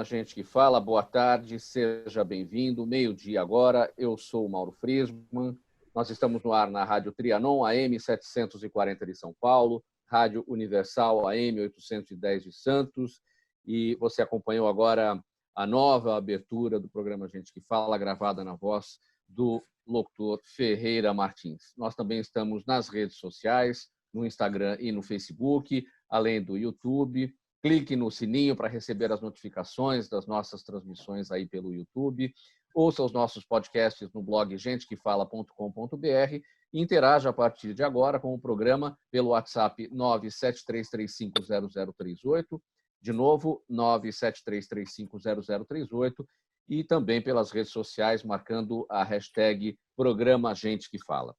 Gente que Fala. Boa tarde, seja bem-vindo. Meio-dia agora, eu sou o Mauro Friesman. Nós estamos no ar na Rádio Trianon, AM 740 de São Paulo, Rádio Universal, AM 810 de Santos. E você acompanhou agora a nova abertura do programa Gente que Fala, gravada na voz do locutor Ferreira Martins. Nós também estamos nas redes sociais, no Instagram e no Facebook, além do YouTube. Clique no sininho para receber as notificações das nossas transmissões aí pelo YouTube. Ouça os nossos podcasts no blog gentequefala.com.br e interaja a partir de agora com o programa pelo WhatsApp 973350038, de novo 973350038, e também pelas redes sociais marcando a hashtag Programa Gente que Fala.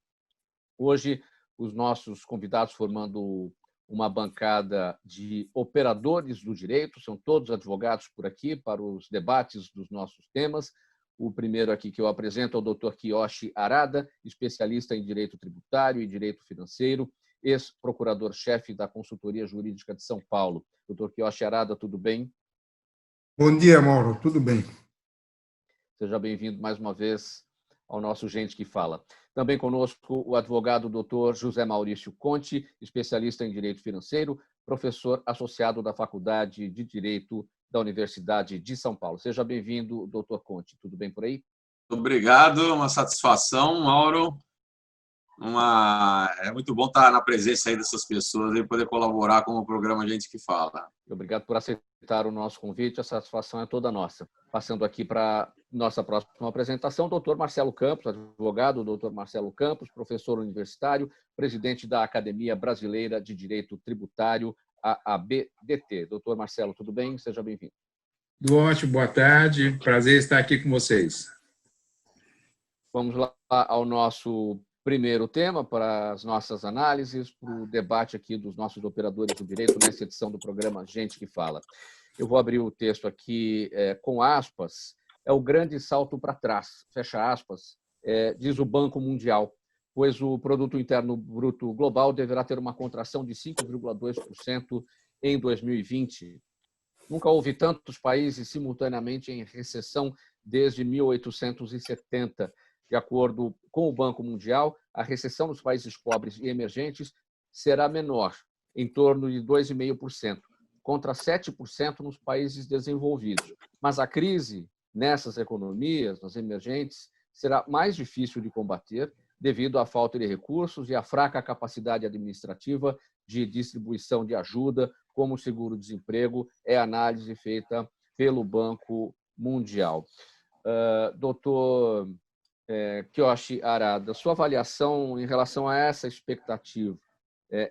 Hoje, os nossos convidados formando uma bancada de operadores do direito, são todos advogados por aqui para os debates dos nossos temas. O primeiro aqui que eu apresento é o Dr. Kiyoshi Arada, especialista em direito tributário e direito financeiro, ex-procurador-chefe da Consultoria Jurídica de São Paulo. Dr. Kiyoshi Arada, tudo bem? Bom dia, Mauro, tudo bem. Seja bem-vindo mais uma vez ao nosso Gente que Fala. Também conosco o advogado Dr. José Maurício Conte, especialista em direito financeiro, professor associado da Faculdade de Direito da Universidade de São Paulo. Seja bem-vindo, Dr. Conte. Tudo bem por aí? Obrigado, uma satisfação, Mauro. É muito bom estar na presença aí dessas pessoas e poder colaborar com o programa Gente que Fala. Obrigado por aceitar o nosso convite, a satisfação é toda nossa. Passando aqui para nossa próxima apresentação, doutor Marcelo Campos, advogado, doutor Marcelo Campos, professor universitário, presidente da Academia Brasileira de Direito Tributário, a ABDT. Doutor Marcelo, tudo bem? Seja bem-vindo. Tudo ótimo, boa tarde, prazer estar aqui com vocês. Vamos lá ao nosso primeiro tema para as nossas análises, para o debate aqui dos nossos operadores do direito nessa edição do programa Gente que Fala. Eu vou abrir o texto aqui com aspas. É o grande salto para trás, fecha aspas, diz o Banco Mundial, pois o Produto Interno Bruto Global deverá ter uma contração de 5,2% em 2020. Nunca houve tantos países simultaneamente em recessão desde 1870. De acordo com o Banco Mundial, a recessão nos países pobres e emergentes será menor, em torno de 2,5%, contra 7% nos países desenvolvidos. Mas a crise nessas economias, nas emergentes, será mais difícil de combater devido à falta de recursos e à fraca capacidade administrativa de distribuição de ajuda, como o seguro-desemprego, é a análise feita pelo Banco Mundial. Doutor Kiyoshi Arada, sua avaliação em relação a essa expectativa,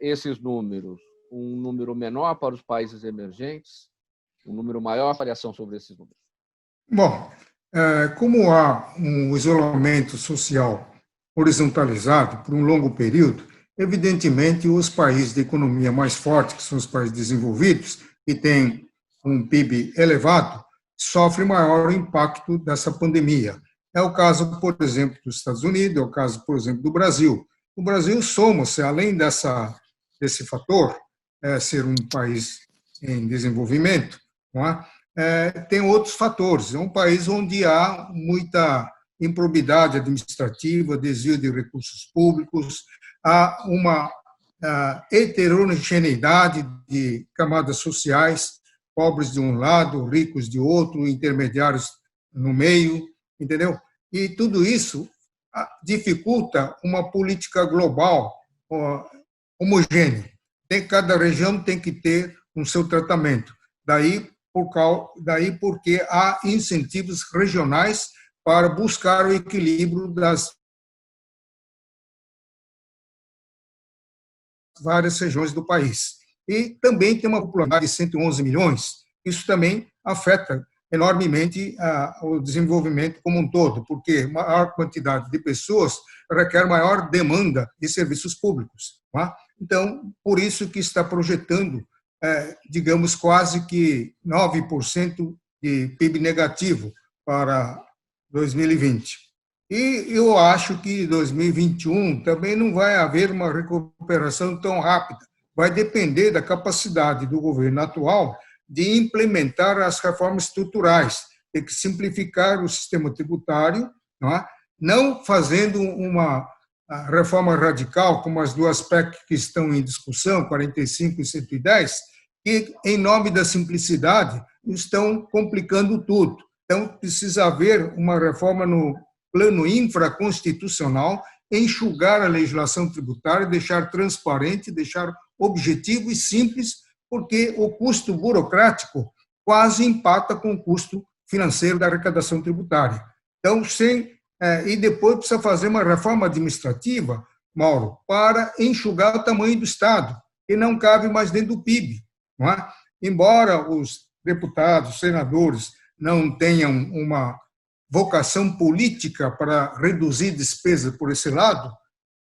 esses números, um número menor para os países emergentes, um número maior, avaliação sobre esses números? Bom, como há um isolamento social horizontalizado por um longo período, evidentemente os países de economia mais forte, que são os países desenvolvidos, que têm um PIB elevado, sofrem maior impacto dessa pandemia. É o caso, por exemplo, dos Estados Unidos, é o caso, por exemplo, do Brasil. O Brasil soma-se, além desse fator, ser um país em desenvolvimento, não é? Tem outros fatores. É um país onde há muita improbidade administrativa, desvio de recursos públicos, há uma heterogeneidade de camadas sociais, pobres de um lado, ricos de outro, intermediários no meio, entendeu? E tudo isso dificulta uma política global homogênea. Cada região tem que ter um seu tratamento. Daí porque há incentivos regionais para buscar o equilíbrio das várias regiões do país. E também tem uma população de 111 milhões, isso também afeta enormemente o desenvolvimento como um todo, porque maior quantidade de pessoas requer maior demanda de serviços públicos. Não é? Então, por isso que está projetando, digamos, quase que 9% de PIB negativo para 2020. E eu acho que em 2021 também não vai haver uma recuperação tão rápida. Vai depender da capacidade do governo atual de implementar as reformas estruturais, tem que simplificar o sistema tributário, não fazendo uma reforma radical, como as duas PEC que estão em discussão, 45 e 110, que, em nome da simplicidade, estão complicando tudo. Então, precisa haver uma reforma no plano infraconstitucional, enxugar a legislação tributária, deixar transparente, deixar objetivo e simples, porque o custo burocrático quase empata com o custo financeiro da arrecadação tributária. Então, e depois precisa fazer uma reforma administrativa, Mauro, para enxugar o tamanho do Estado, que não cabe mais dentro do PIB. Não é? Embora os deputados, senadores não tenham uma vocação política para reduzir despesa por esse lado,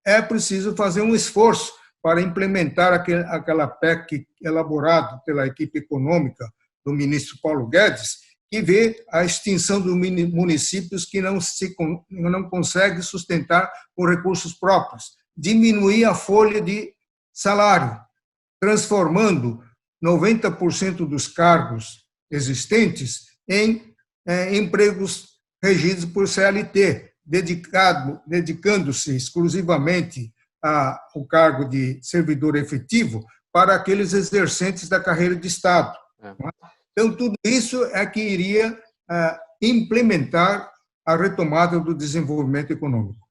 é preciso fazer um esforço para implementar aquela PEC elaborada pela equipe econômica do ministro Paulo Guedes, que vê a extinção dos municípios que não conseguem sustentar com recursos próprios, diminuir a folha de salário, transformando 90% dos cargos existentes em empregos regidos por CLT, dedicando-se exclusivamente ao cargo de servidor efetivo para aqueles exercentes da carreira de Estado. Então, tudo isso é que iria implementar a retomada do desenvolvimento econômico.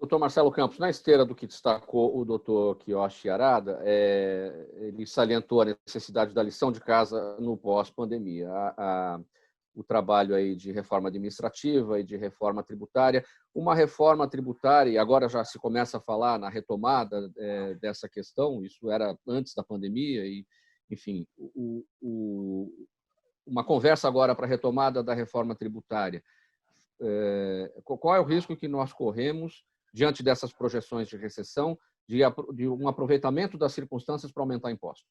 Doutor Marcelo Campos, na esteira do que destacou o doutor Kiyoshi Arada, ele salientou a necessidade da lição de casa no pós-pandemia. O trabalho aí de reforma administrativa e de reforma tributária. Uma reforma tributária, e agora já se começa a falar na retomada dessa questão, isso era antes da pandemia, e, enfim, uma conversa agora para a retomada da reforma tributária. Qual é o risco que nós corremos diante dessas projeções de recessão, de um aproveitamento das circunstâncias para aumentar impostos?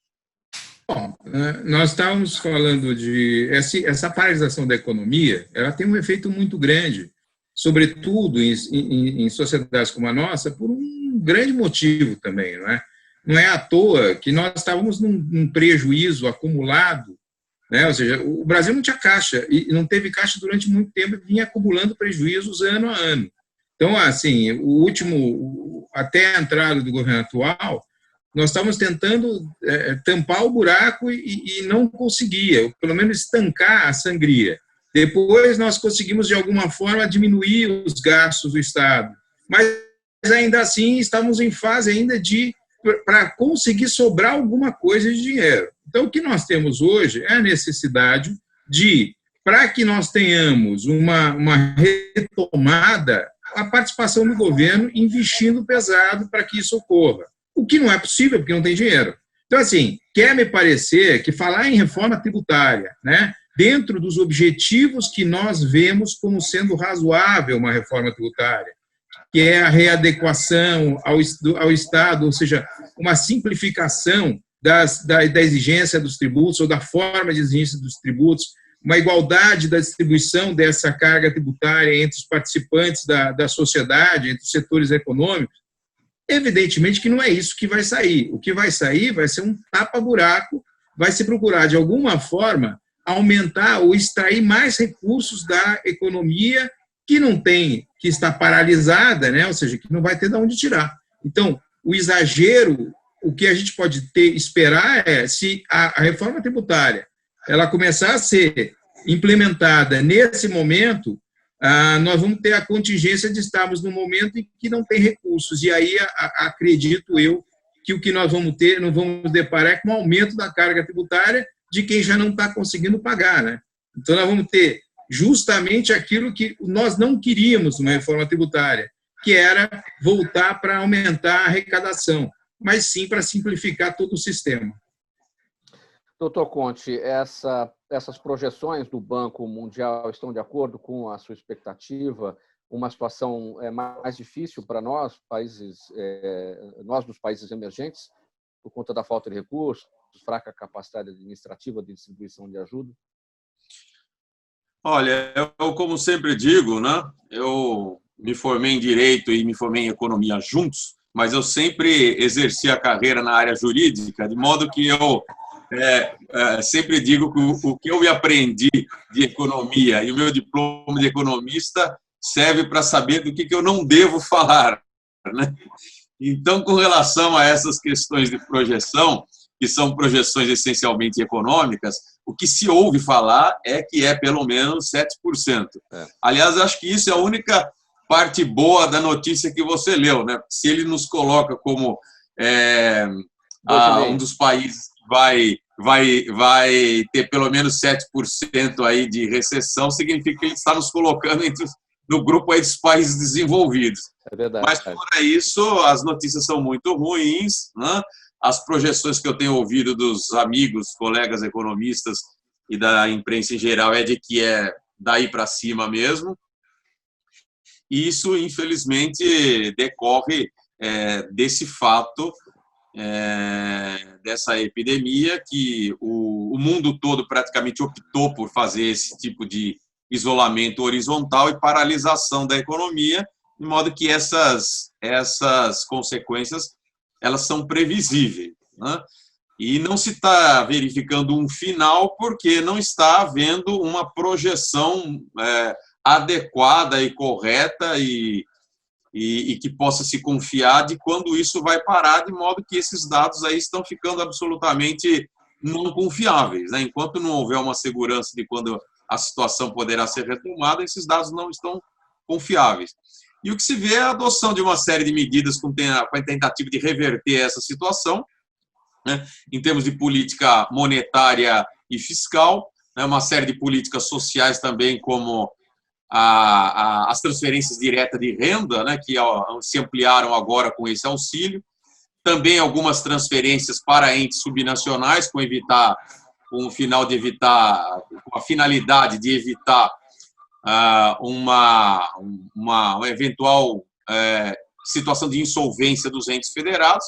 Bom, nós estávamos falando de essa paralisação da economia, ela tem um efeito muito grande, sobretudo em sociedades como a nossa, por um grande motivo também, não é? Não é à toa que nós estávamos num prejuízo acumulado, né? Ou seja, o Brasil não tinha caixa, e não teve caixa durante muito tempo, e vinha acumulando prejuízos ano a ano. Então, assim, até a entrada do governo atual, nós estávamos tentando tampar o buraco e não conseguia, pelo menos estancar a sangria. Depois nós conseguimos, de alguma forma, diminuir os gastos do Estado. Mas, ainda assim, estamos em fase ainda para conseguir sobrar alguma coisa de dinheiro. Então, o que nós temos hoje é a necessidade para que nós tenhamos uma retomada, a participação do governo investindo pesado para que isso ocorra. O que não é possível, porque não tem dinheiro. Então, assim, quer me parecer que falar em reforma tributária, né, dentro dos objetivos que nós vemos como sendo razoável uma reforma tributária, que é a readequação ao Estado, ou seja, uma simplificação da exigência dos tributos ou da forma de exigência dos tributos, uma igualdade da distribuição dessa carga tributária entre os participantes da sociedade, entre os setores econômicos. Evidentemente que não é isso que vai sair. O que vai sair vai ser um tapa-buraco, vai se procurar, de alguma forma, aumentar ou extrair mais recursos da economia que está paralisada, né? Ou seja, que não vai ter de onde tirar. Então, o exagero, o que a gente pode esperar é, se a reforma tributária ela começar a ser implementada nesse momento, nós vamos ter a contingência de estarmos num momento em que não tem recursos. E aí, acredito eu, que o que nós vamos ter, não vamos deparar com o aumento da carga tributária de quem já não está conseguindo pagar, né? Então, nós vamos ter justamente aquilo que nós não queríamos numa reforma tributária, que era voltar para aumentar a arrecadação, mas sim para simplificar todo o sistema. Doutor Conte, essas projeções do Banco Mundial estão de acordo com a sua expectativa? Uma situação mais difícil para nós, nós dos países emergentes, por conta da falta de recursos, fraca capacidade administrativa de distribuição de ajuda? Olha, eu como sempre digo, né? Eu me formei em Direito e me formei em Economia juntos, mas eu sempre exerci a carreira na área jurídica, de modo que eu sempre digo que o que eu aprendi de economia e o meu diploma de economista serve para saber do que eu não devo falar, né? Então, com relação a essas questões de projeção, que são projeções essencialmente econômicas, o que se ouve falar é que é pelo menos 7%. Aliás, acho que isso é a única parte boa da notícia que você leu, né? Se ele nos coloca como um dos países que vai ter pelo menos 7% aí de recessão, significa que ele está nos colocando no grupo aí dos países desenvolvidos. É verdade. Mas, fora isso, as notícias são muito ruins, né? As projeções que eu tenho ouvido dos amigos, colegas economistas e da imprensa em geral é de que é daí para cima mesmo. E isso, infelizmente, decorre desse fato, dessa epidemia, que o mundo todo praticamente optou por fazer esse tipo de isolamento horizontal e paralisação da economia, de modo que essas consequências elas são previsíveis, né? E não se está verificando um final porque não está havendo uma projeção adequada e correta e que possa se confiar de quando isso vai parar, de modo que esses dados aí estão ficando absolutamente não confiáveis, né? Enquanto não houver uma segurança de quando a situação poderá ser retomada, esses dados não estão confiáveis. E o que se vê é a adoção de uma série de medidas com a tentativa de reverter essa situação, né, em termos de política monetária e fiscal, né, uma série de políticas sociais também, como as transferências diretas de renda, né, que se ampliaram agora com esse auxílio, também algumas transferências para entes subnacionais, com a finalidade de evitar uma eventual situação de insolvência dos entes federados.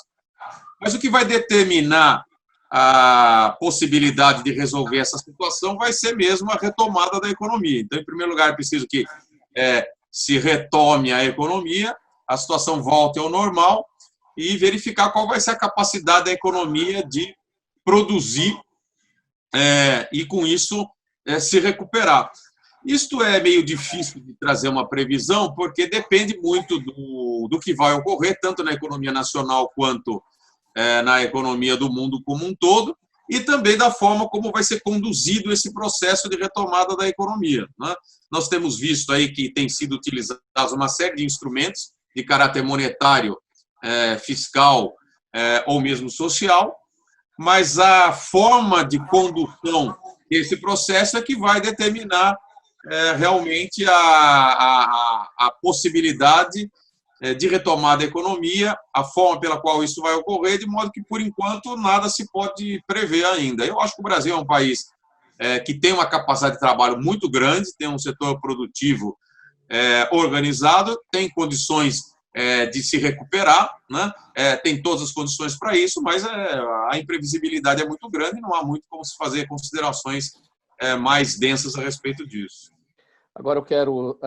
Mas o que vai determinar a possibilidade de resolver essa situação vai ser mesmo a retomada da economia. Então, em primeiro lugar, é preciso que se retome a economia, a situação volte ao normal e verificar qual vai ser a capacidade da economia de produzir e, com isso, se recuperar. Isto é meio difícil de trazer uma previsão, porque depende muito do que vai ocorrer, tanto na economia nacional quanto na economia do mundo como um todo, e também da forma como vai ser conduzido esse processo de retomada da economia, né? Nós temos visto aí que tem sido utilizados uma série de instrumentos de caráter monetário, fiscal ou mesmo social, mas a forma de condução desse processo é que vai determinar realmente a possibilidade de retomar da economia, a forma pela qual isso vai ocorrer, de modo que, por enquanto, nada se pode prever ainda. Eu acho que o Brasil é um país que tem uma capacidade de trabalho muito grande, tem um setor produtivo organizado, tem condições de se recuperar, né? Tem todas as condições para isso, mas a imprevisibilidade é muito grande e não há muito como se fazer considerações mais densas a respeito disso. Agora eu quero,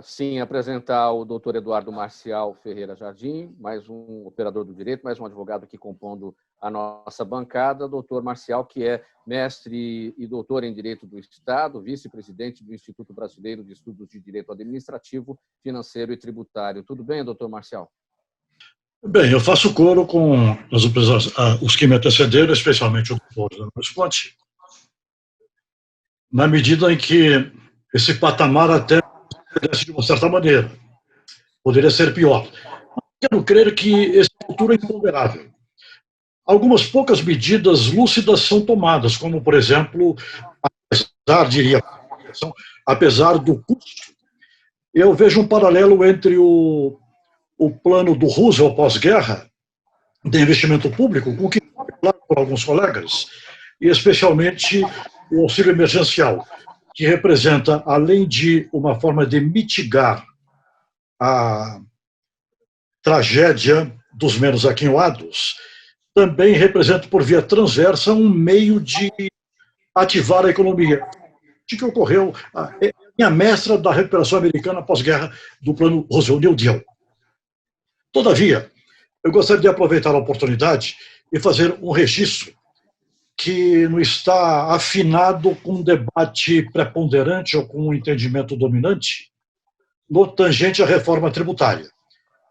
sim, apresentar o doutor Eduardo Marcial Ferreira Jardim, mais um operador do direito, mais um advogado aqui compondo a nossa bancada. Doutor Marcial, que é mestre e doutor em Direito do Estado, vice-presidente do Instituto Brasileiro de Estudos de Direito Administrativo, Financeiro e Tributário. Tudo bem, doutor Marcial? Bem, eu faço coro com os que me antecederam, especialmente o doutor Visconti, na medida em que esse patamar até desce de uma certa maneira. Poderia ser pior. Quero crer que esse futuro é imponderável. Algumas poucas medidas lúcidas são tomadas, como, por exemplo, apesar do custo, eu vejo um paralelo entre o plano do Roosevelt pós-guerra, de investimento público, com o que foi falado por alguns colegas, e especialmente o auxílio emergencial, que representa, além de uma forma de mitigar a tragédia dos menos aquinhoados, também representa, por via transversa, um meio de ativar a economia, de que ocorreu a mestra da recuperação americana pós-guerra do plano Roosevelt New Deal. Todavia, eu gostaria de aproveitar a oportunidade e fazer um registro que não está afinado com um debate preponderante ou com um entendimento dominante no tangente à reforma tributária.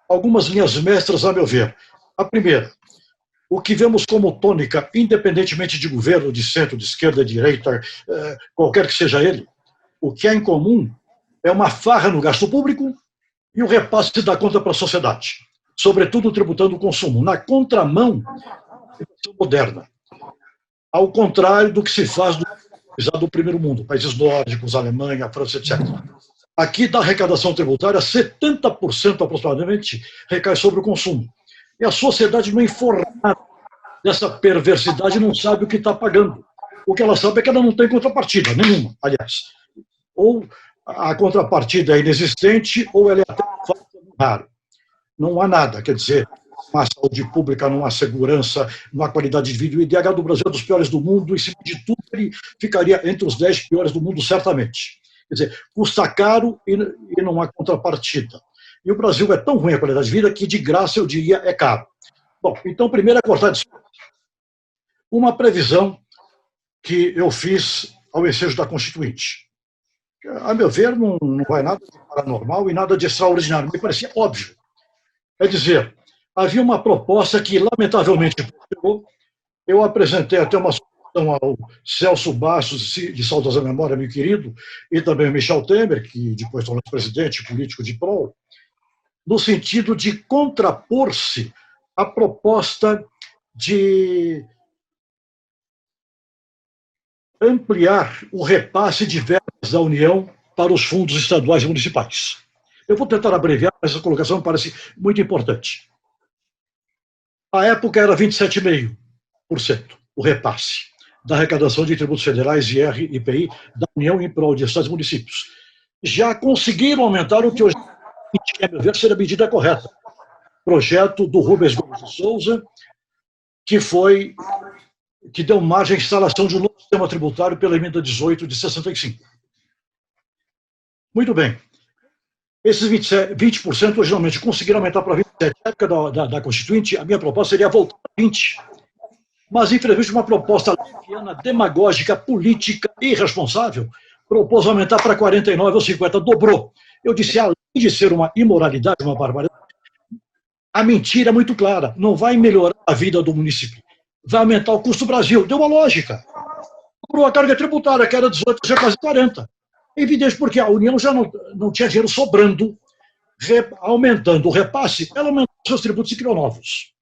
Algumas linhas mestras, a meu ver. A primeira, o que vemos como tônica, independentemente de governo, de centro, de esquerda, de direita, qualquer que seja ele, o que há em comum é uma farra no gasto público e o repasse da conta para a sociedade, sobretudo tributando o consumo, na contramão da situação moderna, ao contrário do que se faz do primeiro mundo, países nórdicos, Alemanha, França, etc. Aqui, da arrecadação tributária, 70% aproximadamente recai sobre o consumo. E a sociedade não é informada dessa perversidade, não sabe o que está pagando. O que ela sabe é que ela não tem contrapartida, nenhuma, aliás. Ou a contrapartida é inexistente, ou ela é até rara. Não há nada, quer dizer, não há saúde pública, não há segurança, não há qualidade de vida. O IDH do Brasil é dos piores do mundo, e, cima de tudo, ele ficaria entre os 10 piores do mundo, certamente. Quer dizer, custa caro e não há contrapartida. E o Brasil é tão ruim a qualidade de vida que, de graça, eu diria, é caro. Bom, então, primeiro é cortar despesa. Uma previsão que eu fiz ao ensejo da Constituinte. A meu ver, não vai nada de paranormal e nada de extraordinário. Me parecia óbvio. É dizer, havia uma proposta que, lamentavelmente, prosperou. Eu apresentei até uma sugestão ao Celso Bastos, de saudosa memória, meu querido, e também ao Michel Temer, que depois tornou-se presidente político de PROL, no sentido de contrapor-se à proposta de ampliar o repasse de verbas da União para os fundos estaduais e municipais. Eu vou tentar abreviar, mas essa colocação me parece muito importante. A época era 27,5% o repasse da arrecadação de tributos federais, IR e IPI, da União em prol de estados e municípios. Já conseguiram aumentar o que hoje, a meu ver, seria a medida correta. Projeto do Rubens Gomes de Souza, que deu margem à instalação de um novo sistema tributário pela emenda 18 de 65. Muito bem. Esses 20% originalmente conseguiram aumentar para 27%. Na época da Constituinte, a minha proposta seria voltar a 20%. Mas, infelizmente, uma proposta leviana, demagógica, política e irresponsável propôs aumentar para 49% ou 50%, dobrou. Eu disse, além de ser uma imoralidade, uma barbaridade, a mentira é muito clara, não vai melhorar a vida do município, vai aumentar o custo do Brasil. Deu uma lógica. Dobrou a carga tributária, que era 18%, já quase 40%. É evidente, porque a União já não tinha dinheiro sobrando, aumentando o repasse, ela aumentou seus tributos e criou novos.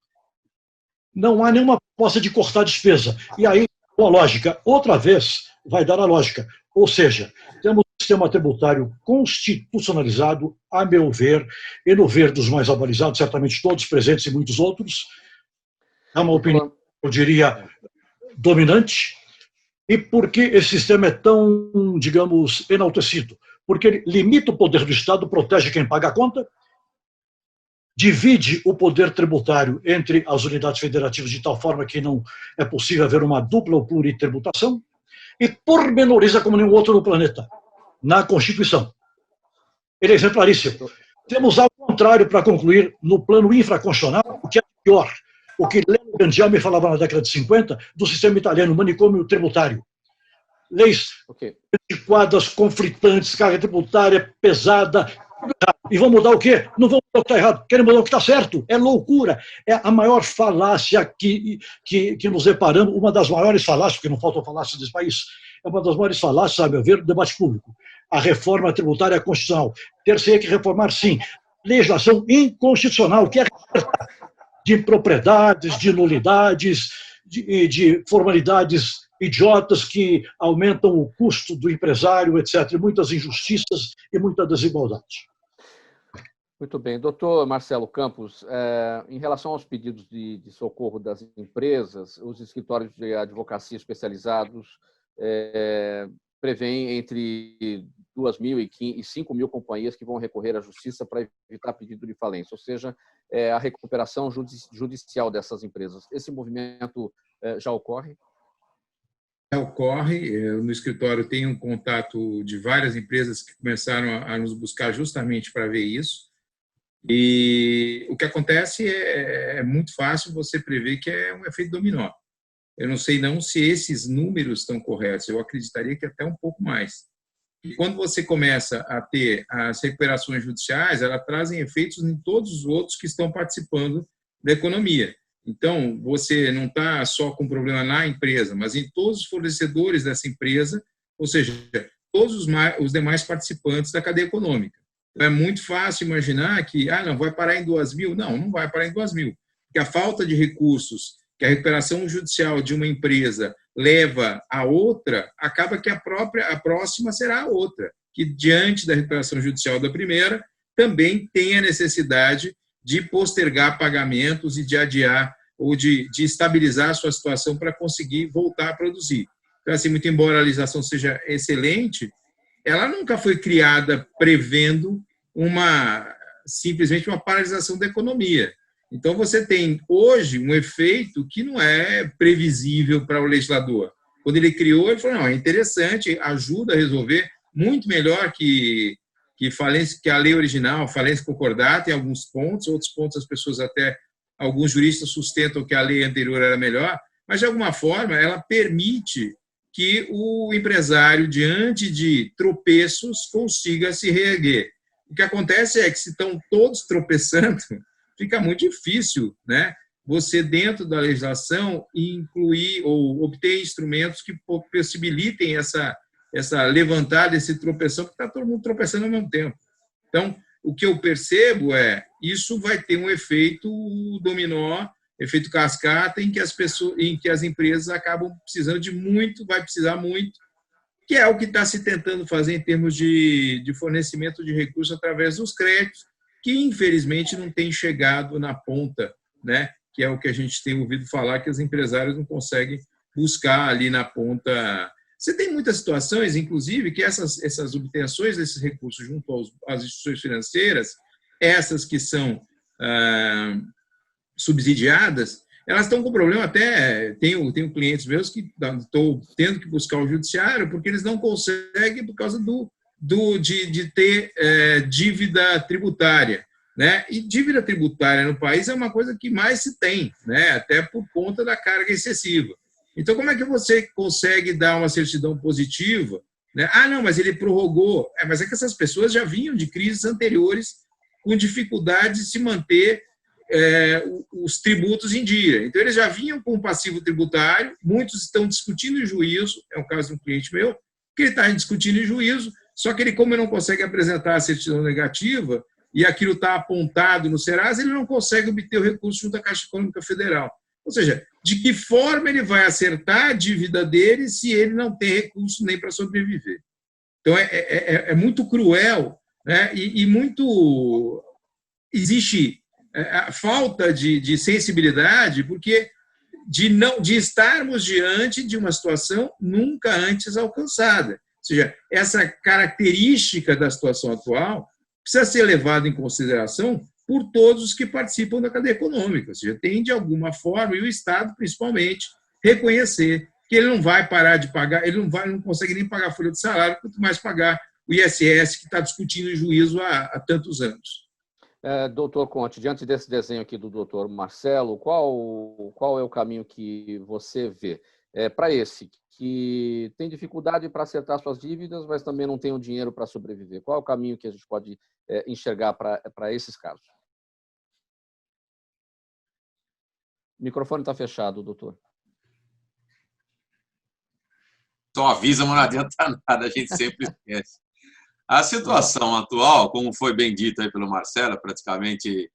Não há nenhuma proposta de cortar despesa. E aí, a lógica, outra vez, vai dar a lógica. Ou seja, temos um sistema tributário constitucionalizado, a meu ver, e no ver dos mais avalizados, certamente todos presentes e muitos outros. É uma opinião, eu diria, dominante. E por que esse sistema é tão, digamos, enaltecido? Porque ele limita o poder do Estado, protege quem paga a conta, divide o poder tributário entre as unidades federativas de tal forma que não é possível haver uma dupla ou pluritributação, e pormenoriza como nenhum outro no planeta, na Constituição. Ele é exemplaríssimo. Temos, ao contrário, para concluir, no plano infraconstitucional, o que é pior, o que Leno Candiani falava na década de 50, do sistema italiano, manicômio tributário. Leis antiquadas, conflitantes, carga tributária pesada. E vão mudar o quê? Não vão mudar o que está errado, querem mudar o que está certo. É loucura. É a maior falácia que nos deparamos, uma das maiores falácias, porque não faltam falácias desse país, é uma das maiores falácias, a meu ver, do debate público. A reforma tributária constitucional. Ter-se que reformar, sim. Legislação inconstitucional, que é de impropriedades, de nulidades, de formalidades idiotas que aumentam o custo do empresário, etc. Muitas injustiças e muita desigualdade. Muito bem. Doutor Marcelo Campos, em relação aos pedidos de socorro das empresas, os escritórios de advocacia especializados prevêem entre 2.000 e 5.000 companhias que vão recorrer à justiça para evitar pedido de falência, ou seja, a recuperação judicial dessas empresas. Esse movimento já ocorre? Ocorre. No escritório tem um contato de várias empresas que começaram a nos buscar justamente para ver isso. E o que acontece é muito fácil você prever que é um efeito dominó. eu não sei não se esses números estão corretos, eu acreditaria que até um pouco mais. E quando você começa a ter as recuperações judiciais, elas trazem efeitos em todos os outros que estão participando da economia. Então, você não está só com problema na empresa, mas em todos os fornecedores dessa empresa, ou seja, todos os demais participantes da cadeia econômica. Então, é muito fácil imaginar que não vai parar em 2.000. Não vai parar em 2.000. Porque a falta de recursos que a recuperação judicial de uma empresa leva a outra, acaba que a próxima será a outra, que diante da recuperação judicial da primeira, também tem a necessidade de postergar pagamentos e de adiar ou de estabilizar a sua situação para conseguir voltar a produzir. Então, assim, muito embora a legislação seja excelente, ela nunca foi criada prevendo simplesmente uma paralisação da economia. Então, você tem hoje um efeito que não é previsível para o legislador. Quando ele criou, ele falou, não, é interessante, ajuda a resolver, muito melhor que falência, que a lei original, falência concordata em alguns pontos, outros pontos as pessoas até, alguns juristas sustentam que a lei anterior era melhor, mas, de alguma forma, ela permite que o empresário, diante de tropeços, consiga se reerguer. O que acontece é que, se estão todos tropeçando, fica muito difícil, né, você, dentro da legislação, incluir ou obter instrumentos que possibilitem essa levantada, esse tropeção, porque está todo mundo tropeçando ao mesmo tempo. Então, o que eu percebo isso vai ter um efeito dominó, efeito cascata, em que as empresas acabam precisando vai precisar muito, que é o que está se tentando fazer em termos de fornecimento de recursos através dos créditos, que, infelizmente, não tem chegado na ponta, né? Que é o que a gente tem ouvido falar, que os empresários não conseguem buscar ali na ponta. Você tem muitas situações, inclusive, que essas obtenções desses recursos junto às instituições financeiras, essas que são subsidiadas, elas estão com problema até, tenho clientes meus que estou tendo que buscar o judiciário porque eles não conseguem por causa de ter dívida tributária, né? E dívida tributária no país é uma coisa que mais se tem, né? Até por conta da carga excessiva. Então, como é que você consegue dar uma certidão positiva, né? Não, mas ele prorrogou. Mas é que essas pessoas já vinham de crises anteriores com dificuldade de se manter os tributos em dia. Então, eles já vinham com um passivo tributário, muitos estão discutindo em juízo, é o caso de um cliente meu, que ele está discutindo em juízo, só que ele, como ele não consegue apresentar a certidão negativa e aquilo está apontado no Serasa, ele não consegue obter o recurso junto à Caixa Econômica Federal. Ou seja, de que forma ele vai acertar a dívida dele se ele não tem recurso nem para sobreviver? Então, é muito cruel, né? E muito... Existe falta de sensibilidade, porque de estarmos diante de uma situação nunca antes alcançada. Ou seja, essa característica da situação atual precisa ser levada em consideração por todos os que participam da cadeia econômica. Ou seja, tem, de alguma forma, e o Estado, principalmente, reconhecer que ele não vai parar de pagar, ele não consegue nem pagar a folha de salário, quanto mais pagar o ISS, que está discutindo em juízo há tantos anos. Doutor Conte, diante desse desenho aqui do doutor Marcelo, qual é o caminho que você vê para esse que tem dificuldade para acertar suas dívidas, mas também não tem o dinheiro para sobreviver? Qual é o caminho que a gente pode enxergar para esses casos? O microfone está fechado, doutor. Então avisa, mas não adianta nada, a gente sempre esquece. A situação atual, como foi bem dito aí pelo Marcelo, praticamente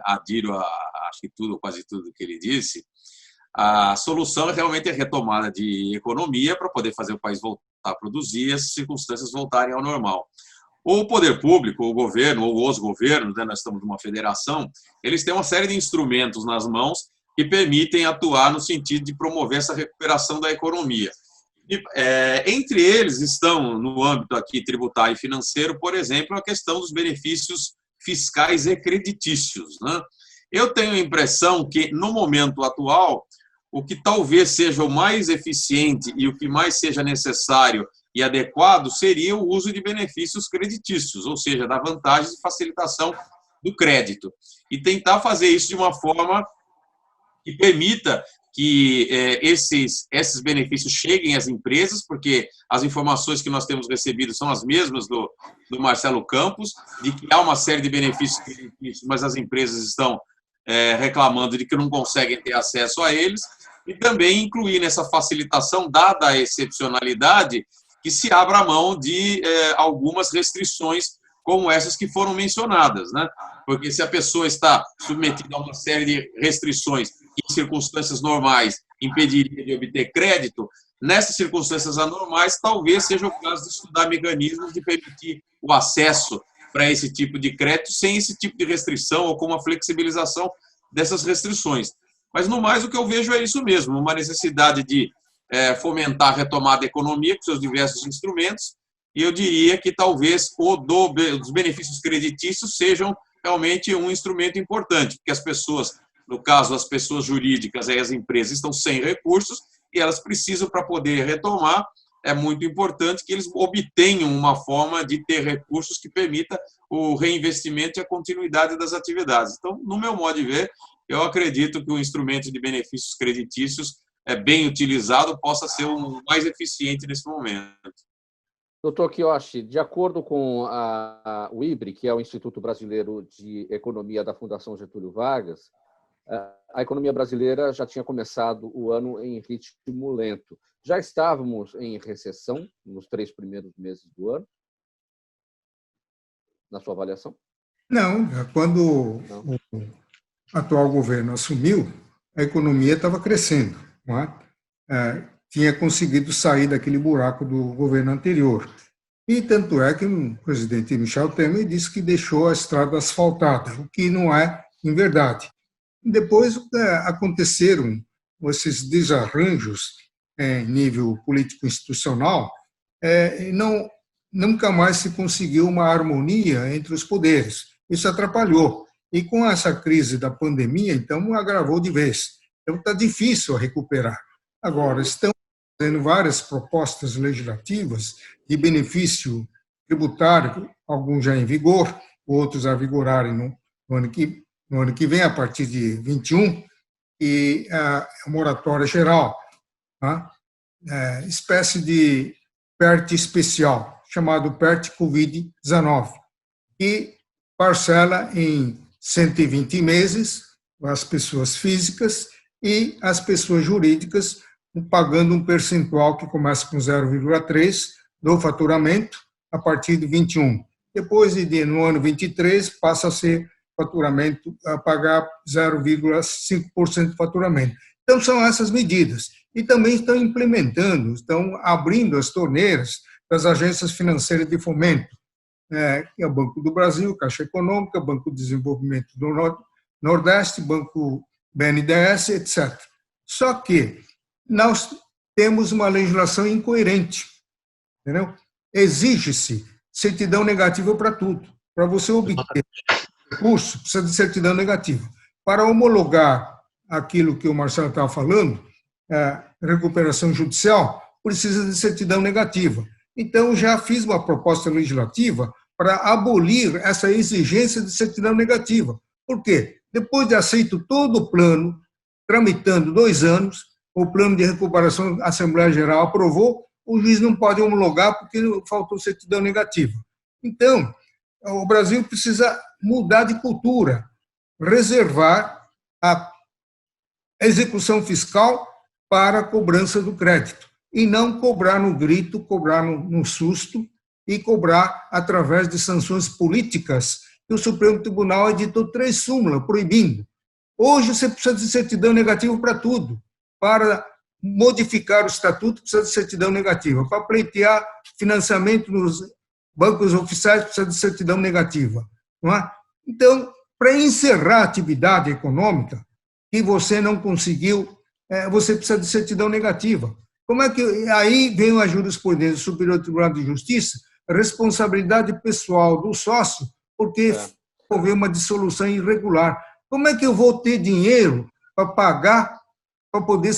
adiro acho que quase tudo que ele disse, a solução é realmente a retomada de economia para poder fazer o país voltar a produzir e as circunstâncias voltarem ao normal. O poder público, o governo ou os governos, né, nós estamos numa federação, eles têm uma série de instrumentos nas mãos que permitem atuar no sentido de promover essa recuperação da economia. Entre eles estão, no âmbito aqui tributário e financeiro, por exemplo, a questão dos benefícios fiscais e creditícios, né? Eu tenho a impressão que, no momento atual, o que talvez seja o mais eficiente e o que mais seja necessário e adequado seria o uso de benefícios creditícios, ou seja, da vantagem de facilitação do crédito, e tentar fazer isso de uma forma que permita que esses benefícios cheguem às empresas, porque as informações que nós temos recebido são as mesmas do Marcelo Campos, de que há uma série de benefícios, mas as empresas estão reclamando de que não conseguem ter acesso a eles, e também incluir nessa facilitação, dada a excepcionalidade, que se abra mão de algumas restrições como essas que foram mencionadas, né? Porque se a pessoa está submetida a uma série de restrições que, em circunstâncias normais, impediria de obter crédito, nessas circunstâncias anormais, talvez seja o caso de estudar mecanismos de permitir o acesso para esse tipo de crédito sem esse tipo de restrição ou com uma flexibilização dessas restrições. Mas, no mais, o que eu vejo é isso mesmo, uma necessidade de fomentar a retomada da economia com seus diversos instrumentos, e eu diria que talvez os benefícios creditícios sejam realmente um instrumento importante, porque as pessoas, no caso, as pessoas jurídicas e as empresas estão sem recursos e elas precisam, para poder retomar, é muito importante que eles obtenham uma forma de ter recursos que permita o reinvestimento e a continuidade das atividades. Então, no meu modo de ver, eu acredito que o instrumento de benefícios creditícios bem utilizado possa ser o mais eficiente nesse momento. Doutor Kiyoshi, de acordo com o IBRE, que é o Instituto Brasileiro de Economia da Fundação Getúlio Vargas, a economia brasileira já tinha começado o ano em ritmo lento. Já estávamos em recessão nos 3 primeiros meses do ano, na sua avaliação? Não, quando o atual governo assumiu, a economia estava crescendo, não é? Tinha conseguido sair daquele buraco do governo anterior. E tanto é que o presidente Michel Temer disse que deixou a estrada asfaltada, o que não é em verdade. Depois aconteceram esses desarranjos em nível político-institucional, e nunca mais se conseguiu uma harmonia entre os poderes. Isso atrapalhou. E com essa crise da pandemia, então, agravou de vez. Então, está difícil recuperar. Agora, estão fazendo várias propostas legislativas de benefício tributário, alguns já em vigor, outros a vigorarem no ano que vem, a partir de 21, e a moratória geral, tá? Espécie de PERT especial, chamado PERT Covid-19, que parcela em 120 meses as pessoas físicas e as pessoas jurídicas, pagando um percentual que começa com 0,3% do faturamento a partir de 21. Depois, no ano 23, passa a ser faturamento, a pagar 0,5% do faturamento. Então, são essas medidas. E também estão implementando, estão abrindo as torneiras das agências financeiras de fomento, que é o Banco do Brasil, Caixa Econômica, Banco de Desenvolvimento do Nordeste, Banco BNDES, etc. Só que nós temos uma legislação incoerente, entendeu? Exige-se certidão negativa para tudo. Para você obter recurso, precisa de certidão negativa. Para homologar aquilo que o Marcelo estava falando, recuperação judicial, precisa de certidão negativa. Então, já fiz uma proposta legislativa para abolir essa exigência de certidão negativa. Por quê? Depois de aceito todo o plano, tramitando 2 anos, o plano de recuperação, a Assembleia Geral aprovou, o juiz não pode homologar porque faltou certidão negativa. Então, o Brasil precisa mudar de cultura, reservar a execução fiscal para a cobrança do crédito, e não cobrar no grito, cobrar no susto, e cobrar através de sanções políticas, que o Supremo Tribunal editou 3 súmulas proibindo. Hoje você precisa de certidão negativa para tudo. Para modificar o estatuto, precisa de certidão negativa. Para pleitear financiamento nos bancos oficiais, precisa de certidão negativa. Não é? Então, para encerrar a atividade econômica que você não conseguiu, você precisa de certidão negativa. Como é que aí vem a jurisprudência do Superior Tribunal de Justiça, responsabilidade pessoal do sócio, porque houve uma dissolução irregular. Como é que eu vou ter dinheiro para pagar, para poder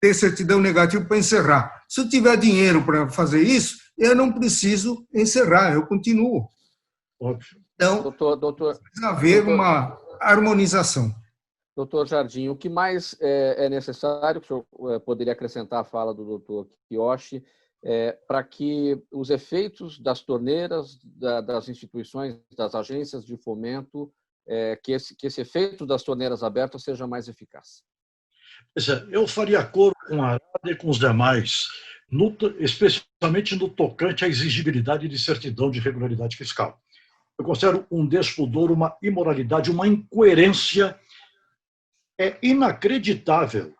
ter certidão negativa para encerrar? Se eu tiver dinheiro para fazer isso, eu não preciso encerrar, eu continuo. Óbvio. Então, precisa haver uma harmonização. Doutor Jardim, o que mais é necessário, que o senhor poderia acrescentar à fala do doutor Kiyoshi, para que os efeitos das torneiras, das instituições, das agências de fomento, que esse efeito das torneiras abertas seja mais eficaz? Eu faria acordo com a Arada e com os demais, especialmente no tocante à exigibilidade de certidão de regularidade fiscal. Eu considero um despudor, uma imoralidade, uma incoerência. É inacreditável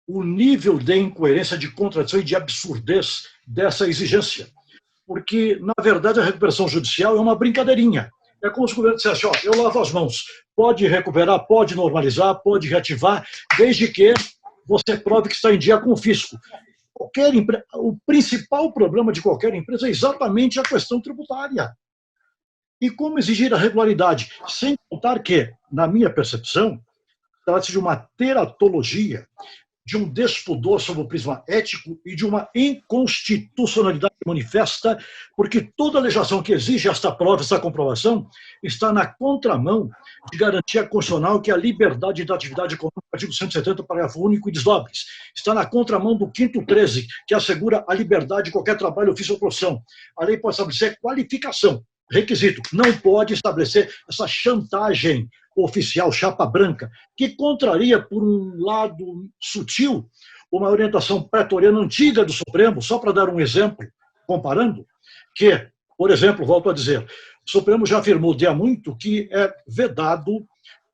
o nível de incoerência, de contradição e de absurdez dessa exigência. Porque, na verdade, a recuperação judicial é uma brincadeirinha. É como se o governo dissesse, eu lavo as mãos, pode recuperar, pode normalizar, pode reativar, desde que você prove que está em dia com o fisco. O principal problema de qualquer empresa é exatamente a questão tributária. E como exigir a regularidade? Sem contar que, na minha percepção, trata-se de uma teratologia, de um despudor sob o prisma ético e de uma inconstitucionalidade manifesta, porque toda legislação que exige esta prova, essa comprovação, está na contramão de garantia constitucional, que é a liberdade da atividade econômica, artigo 170, parágrafo único e desdobres. Está na contramão do 5º 13, que assegura a liberdade de qualquer trabalho, ofício ou profissão. A lei pode estabelecer qualificação, requisito, não pode estabelecer essa chantagem oficial, chapa branca, que contraria, por um lado sutil, uma orientação pretoriana antiga do Supremo, só para dar um exemplo, comparando, que, por exemplo, volto a dizer, o Supremo já afirmou de há muito que é vedado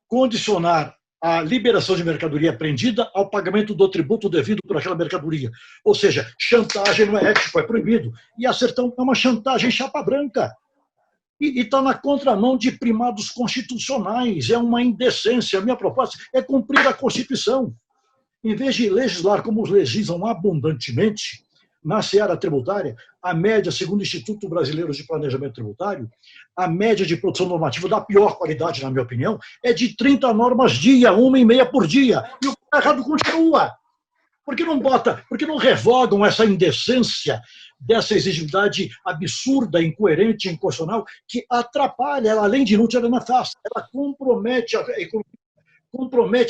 condicionar a liberação de mercadoria apreendida ao pagamento do tributo devido por aquela mercadoria. Ou seja, chantagem não é ético, é proibido. E a sertão é uma chantagem chapa branca. E está na contramão de primados constitucionais, é uma indecência. A minha proposta é cumprir a Constituição. Em vez de legislar como legislam abundantemente, na seara tributária, a média, segundo o Instituto Brasileiro de Planejamento Tributário, a média de produção normativa da pior qualidade, na minha opinião, é de 30 normas dia, 1,5 por dia. E o errado continua. Por que não revogam essa indecência dessa exigibilidade absurda, incoerente, inconstitucional, que atrapalha, ela, além de inútil, ela é nefasta, ela compromete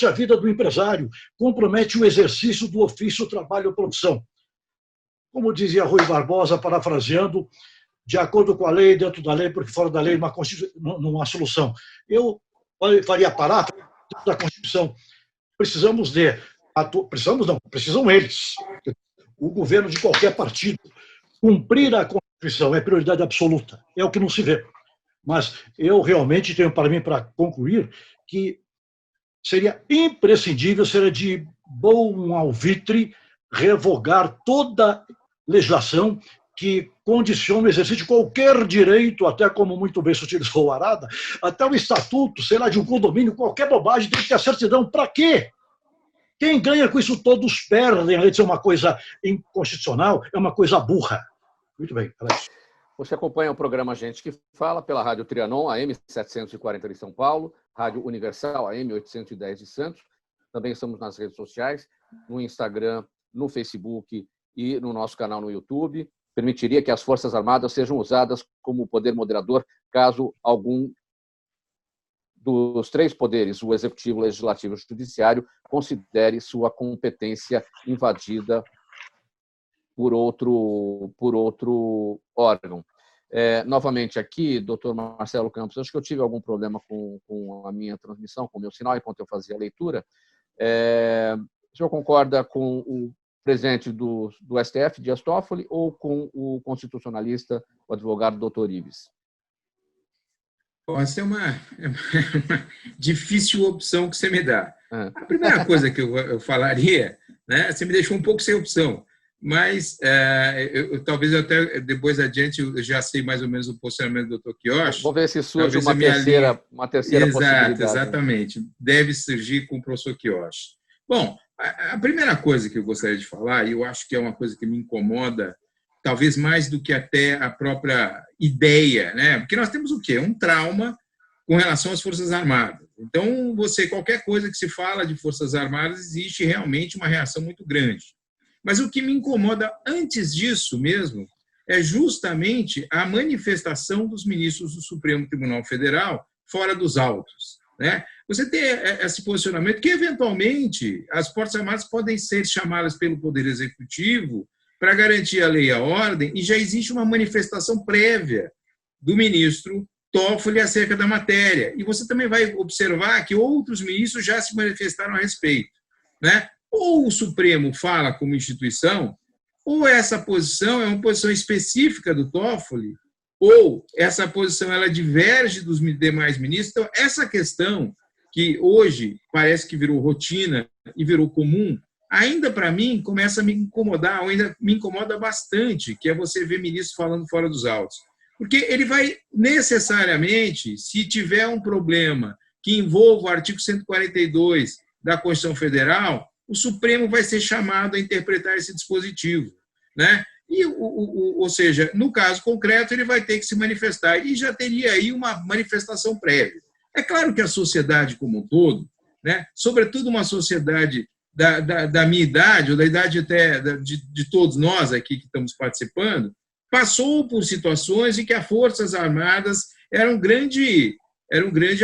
a vida do empresário, compromete o exercício do ofício, trabalho ou produção. Como dizia Rui Barbosa, parafraseando, de acordo com a lei, dentro da lei, porque fora da lei não há solução. Eu faria paráfrase da Constituição. Precisam eles, o governo de qualquer partido, cumprir a Constituição é prioridade absoluta, é o que não se vê. Mas eu realmente tenho para mim, para concluir, que seria imprescindível, seria de bom alvitre, revogar toda legislação que condiciona o exercício de qualquer direito, até como muito bem sutilizou o Arada, até o estatuto, sei lá, de um condomínio, qualquer bobagem, tem que ter certidão. Para quê? Quem ganha com isso, todos perdem. Além de ser uma coisa inconstitucional, é uma coisa burra. Muito bem, Alex. Você acompanha o programa Gente que Fala pela Rádio Trianon, AM 740 de São Paulo, Rádio Universal, AM 810 de Santos. Também estamos nas redes sociais, no Instagram, no Facebook e no nosso canal no YouTube. Permitiria que as Forças Armadas sejam usadas como poder moderador caso algum dos 3 poderes, o Executivo, o Legislativo e o Judiciário, considere sua competência invadida por outro órgão. Novamente aqui, doutor Marcelo Campos, acho que eu tive algum problema com a minha transmissão, com o meu sinal, enquanto eu fazia a leitura. O senhor concorda com o presidente do STF, Dias Toffoli, ou com o constitucionalista, o advogado doutor Ives? Essa é uma difícil opção que você me dá. A primeira coisa que eu falaria, né, você me deixou um pouco sem opção, mas talvez até depois adiante eu já sei mais ou menos o posicionamento do Dr. Kiyoshi. Vamos ver se surge uma terceira possibilidade. Exatamente. Deve surgir com o professor Kiyoshi. Bom, a primeira coisa que eu gostaria de falar, e eu acho que é uma coisa que me incomoda, talvez mais do que até a própria ideia, né? Porque nós temos o quê? Um trauma com relação às Forças Armadas. Então, qualquer coisa que se fala de Forças Armadas, existe realmente uma reação muito grande. Mas o que me incomoda antes disso mesmo é justamente a manifestação dos ministros do Supremo Tribunal Federal fora dos autos. né? Você tem esse posicionamento que, eventualmente, as Forças Armadas podem ser chamadas pelo Poder Executivo para garantir a lei e a ordem, e já existe uma manifestação prévia do ministro Toffoli acerca da matéria. E você também vai observar que outros ministros já se manifestaram a respeito, né? Ou o Supremo fala como instituição, ou essa posição é uma posição específica do Toffoli, ou essa posição ela diverge dos demais ministros. Então, essa questão que hoje parece que virou rotina e virou comum, ainda para mim começa a me incomodar, ou ainda me incomoda bastante, que é você ver ministro falando fora dos autos. Porque ele vai necessariamente, se tiver um problema que envolva o artigo 142 da Constituição Federal, o Supremo vai ser chamado a interpretar esse dispositivo, né? E, ou seja, no caso concreto, ele vai ter que se manifestar, e já teria aí uma manifestação prévia. É claro que a sociedade como um todo, né, sobretudo uma sociedade da minha idade, ou da idade até de todos nós aqui que estamos participando, passou por situações em que as Forças Armadas eram um grande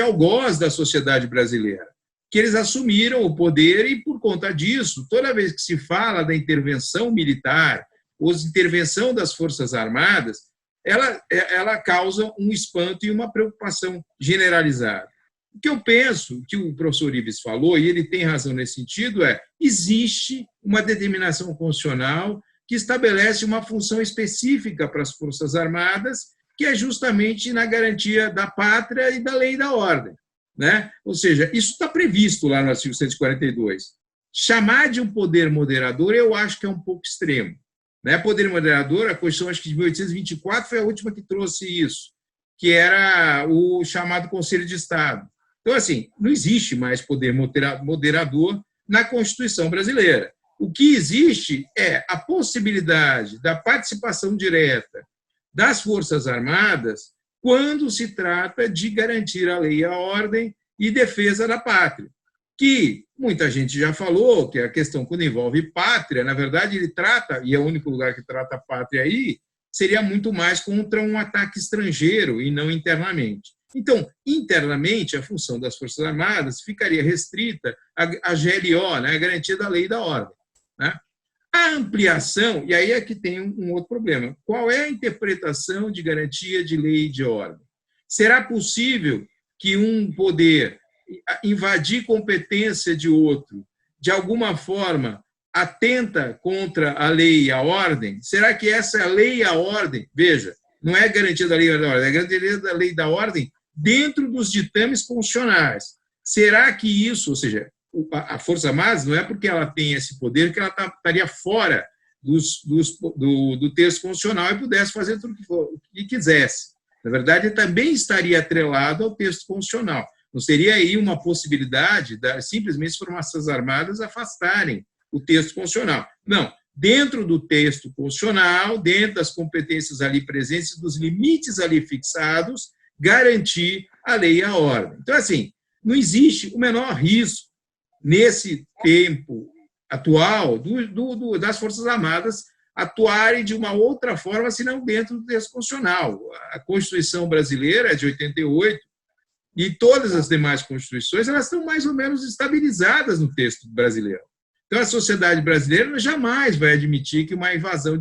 algoz da sociedade brasileira, que eles assumiram o poder e, por conta disso, toda vez que se fala da intervenção militar, ou intervenção das Forças Armadas, ela causa um espanto e uma preocupação generalizada. O que eu penso, que o professor Ives falou, e ele tem razão nesse sentido, existe uma determinação constitucional que estabelece uma função específica para as Forças Armadas, que é justamente na garantia da pátria e da lei e da ordem, né? Ou seja, isso está previsto lá no artigo 142. Chamar de um poder moderador, eu acho que é um pouco extremo, né? Poder moderador, a Constituição, acho que de 1824, foi a última que trouxe isso, que era o chamado Conselho de Estado. Então, assim, não existe mais poder moderador na Constituição brasileira. O que existe é a possibilidade da participação direta das Forças Armadas quando se trata de garantir a lei e a ordem e defesa da pátria. Que muita gente já falou que a questão, quando envolve pátria, na verdade, ele trata, e é o único lugar que trata a pátria aí, seria muito mais contra um ataque estrangeiro e não internamente. Então, internamente, a função das Forças Armadas ficaria restrita à GLO, né, a garantia da lei e da ordem, né? A ampliação, e aí é que tem um outro problema, qual é a interpretação de garantia de lei e de ordem? Será possível que um poder invadir competência de outro, de alguma forma, atenta contra a lei e a ordem? Será que essa lei e a ordem, veja, não é garantia da lei e da ordem, é garantia da lei e da ordem dentro dos ditames constitucionais. Será que isso, ou seja, a Força Armada não é porque ela tem esse poder que ela estaria fora do texto constitucional e pudesse fazer tudo o que quisesse. Na verdade, também estaria atrelado ao texto constitucional. Não seria aí uma possibilidade de simplesmente as Forças Armadas afastarem o texto constitucional. Não, dentro do texto constitucional, dentro das competências ali presentes, dos limites ali fixados, garantir a lei e a ordem. Então, assim, não existe o menor risco nesse tempo atual das Forças Armadas atuarem de uma outra forma, senão dentro do texto constitucional. A Constituição brasileira é de 88 e todas as demais constituições elas estão mais ou menos estabilizadas no texto brasileiro. Então, a sociedade brasileira jamais vai admitir que uma invasão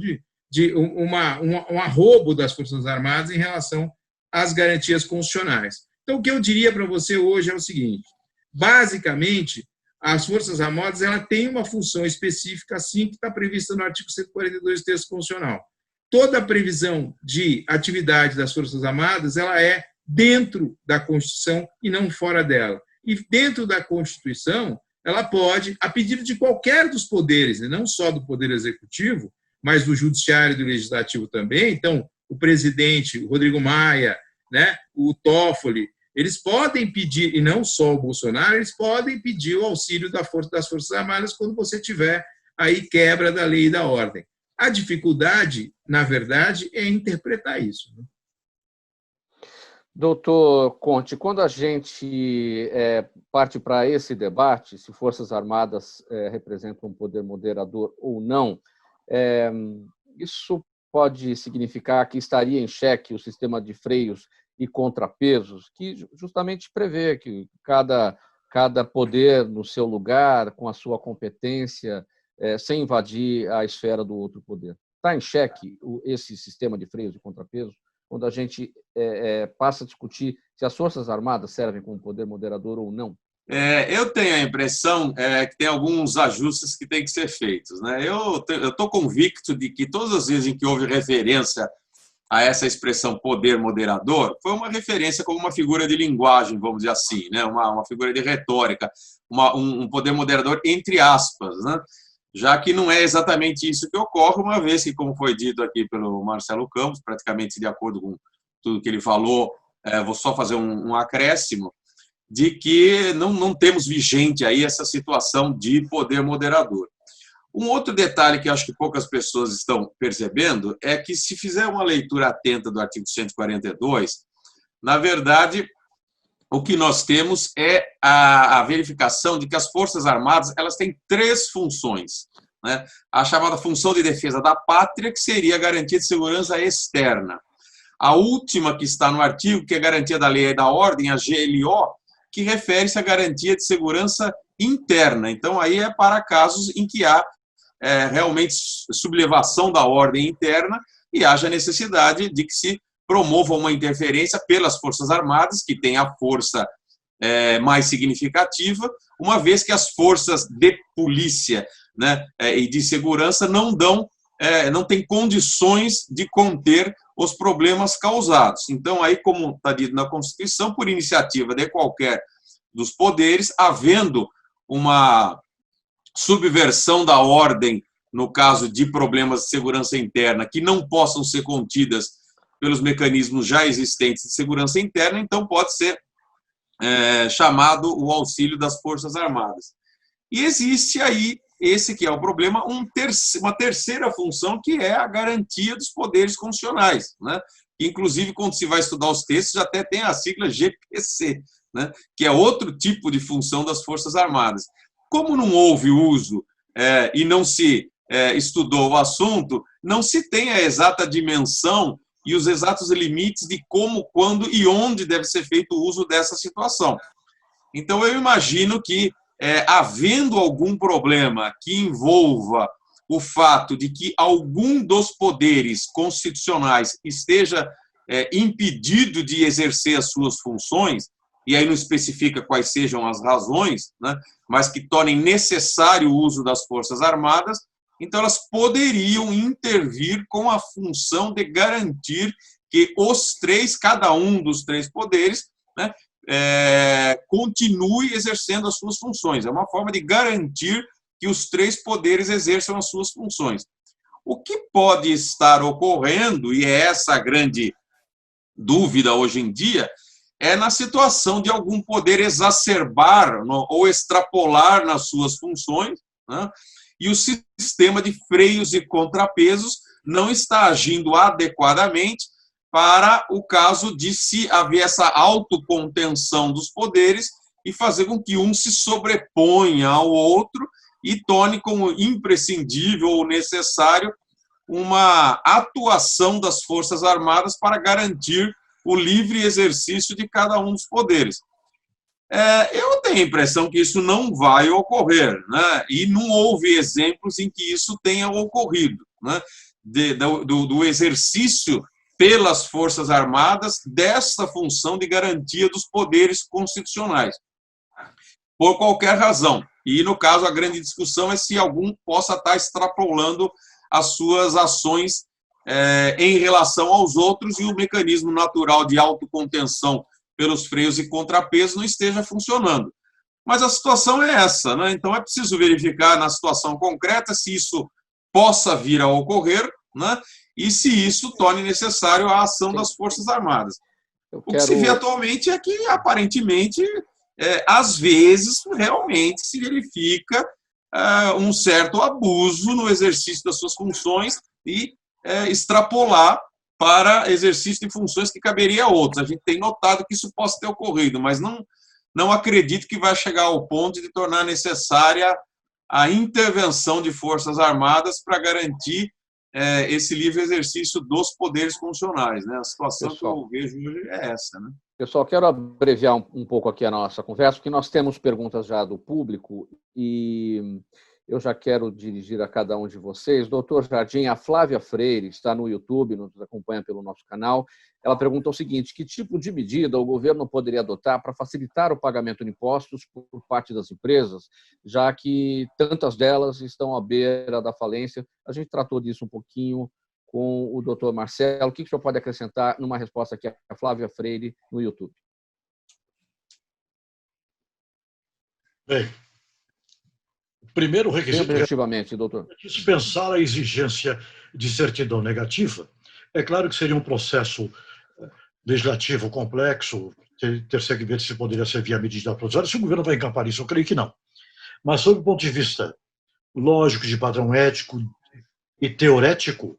um arrobo das Forças Armadas em relação às garantias constitucionais. Então, o que eu diria para você hoje é o seguinte: basicamente, as Forças Armadas têm uma função específica, assim, que está prevista no artigo 142 do texto constitucional. Toda a previsão de atividade das Forças Armadas ela é dentro da Constituição e não fora dela. E dentro da Constituição, ela pode, a pedido de qualquer dos poderes, e não só do Poder Executivo, mas do Judiciário e do Legislativo também. Então, o presidente, o Rodrigo Maia, né, o Toffoli, eles podem pedir, e não só o Bolsonaro, eles podem pedir o auxílio das Forças Armadas quando você tiver aí quebra da lei e da ordem. A dificuldade, na verdade, é interpretar isso. Doutor Conte, quando a gente parte para esse debate, se Forças Armadas representam um poder moderador ou não, isso pode significar que estaria em xeque o sistema de freios e contrapesos, que justamente prevê que cada poder no seu lugar, com a sua competência, sem invadir a esfera do outro poder. Está em xeque esse sistema de freios e contrapesos quando a gente passa a discutir se as Forças Armadas servem como poder moderador ou não? Eu tenho a impressão que tem alguns ajustes que têm que ser feitos, né? Eu estou convicto de que todas as vezes em que houve referência a essa expressão poder moderador, foi uma referência como uma figura de linguagem, vamos dizer assim, né? Uma figura de retórica, um poder moderador entre aspas, né? Já que não é exatamente isso que ocorre, uma vez que, como foi dito aqui pelo Marcelo Campos, praticamente de acordo com tudo que ele falou, vou só fazer um acréscimo, de que não temos vigente aí essa situação de poder moderador. Um outro detalhe que acho que poucas pessoas estão percebendo é que, se fizer uma leitura atenta do artigo 142, na verdade, o que nós temos é a verificação de que as Forças Armadas elas têm 3 funções, né? A chamada função de defesa da pátria, que seria a garantia de segurança externa. A última que está no artigo, que é a garantia da lei e da ordem, a GLO, que refere-se à garantia de segurança interna. Então, aí é para casos em que há realmente sublevação da ordem interna e haja necessidade de que se promova uma interferência pelas Forças Armadas, que tem a força mais significativa, uma vez que as forças de polícia, né, e de segurança não têm condições de conter os problemas causados. Então, aí, como está dito na Constituição, por iniciativa de qualquer dos poderes, havendo uma subversão da ordem, no caso de problemas de segurança interna, que não possam ser contidas pelos mecanismos já existentes de segurança interna, então pode ser chamado o auxílio das Forças Armadas. E existe aí, esse que é o problema, uma terceira função, que é a garantia dos poderes constitucionais, né? Que, inclusive, quando se vai estudar os textos, até tem a sigla GPC, né? Que é outro tipo de função das Forças Armadas. Como não houve uso e não se estudou o assunto, não se tem a exata dimensão e os exatos limites de como, quando e onde deve ser feito o uso dessa situação. Então, eu imagino que, havendo algum problema que envolva o fato de que algum dos poderes constitucionais esteja impedido de exercer as suas funções, e aí não especifica quais sejam as razões, né, mas que tornem necessário o uso das Forças Armadas, então elas poderiam intervir com a função de garantir que cada um dos 3 poderes, né, continue exercendo as suas funções. É uma forma de garantir que os 3 poderes exerçam as suas funções. O que pode estar ocorrendo, e é essa a grande dúvida hoje em dia, é na situação de algum poder exacerbar ou extrapolar nas suas funções, né, e o sistema de freios e contrapesos não está agindo adequadamente para o caso de se haver essa autocontenção dos poderes e fazer com que um se sobreponha ao outro e torne como imprescindível ou necessário uma atuação das Forças Armadas para garantir o livre exercício de cada um dos poderes. Eu tenho a impressão que isso não vai ocorrer, né? E não houve exemplos em que isso tenha ocorrido, né? Do exercício pelas Forças Armadas dessa função de garantia dos poderes constitucionais, por qualquer razão. E, no caso, a grande discussão é se algum possa estar extrapolando as suas ações em relação aos outros e o mecanismo natural de autocontenção pelos freios e contrapesos não esteja funcionando. Mas a situação é essa, né? Então é preciso verificar na situação concreta se isso possa vir a ocorrer, né? E se isso torne necessário a ação das Forças Armadas. O que se vê atualmente é que, aparentemente, às vezes, realmente se verifica um certo abuso no exercício das suas funções e extrapolar para exercício de funções que caberia a outros. A gente tem notado que isso possa ter ocorrido, mas não acredito que vai chegar ao ponto de tornar necessária a intervenção de Forças Armadas para garantir esse livre exercício dos poderes constitucionais, né? A situação Pessoal, que eu vejo hoje é essa, né? Pessoal, quero abreviar um pouco aqui a nossa conversa, porque nós temos perguntas já do público e eu já quero dirigir a cada um de vocês. Doutor Jardim, a Flávia Freire está no YouTube, nos acompanha pelo nosso canal. Ela pergunta o seguinte: que tipo de medida o governo poderia adotar para facilitar o pagamento de impostos por parte das empresas, já que tantas delas estão à beira da falência? A gente tratou disso um pouquinho com o doutor Marcelo. O que o senhor pode acrescentar numa resposta aqui a Flávia Freire no YouTube? Bem, o primeiro requisito objetivamente, doutor. é dispensar a exigência de certidão negativa. É claro que seria um processo legislativo complexo, ter-se que ver se poderia ser via medida provisória. Se o governo vai encampar isso, eu creio que não. Mas, sob o ponto de vista lógico, de padrão ético e teorético,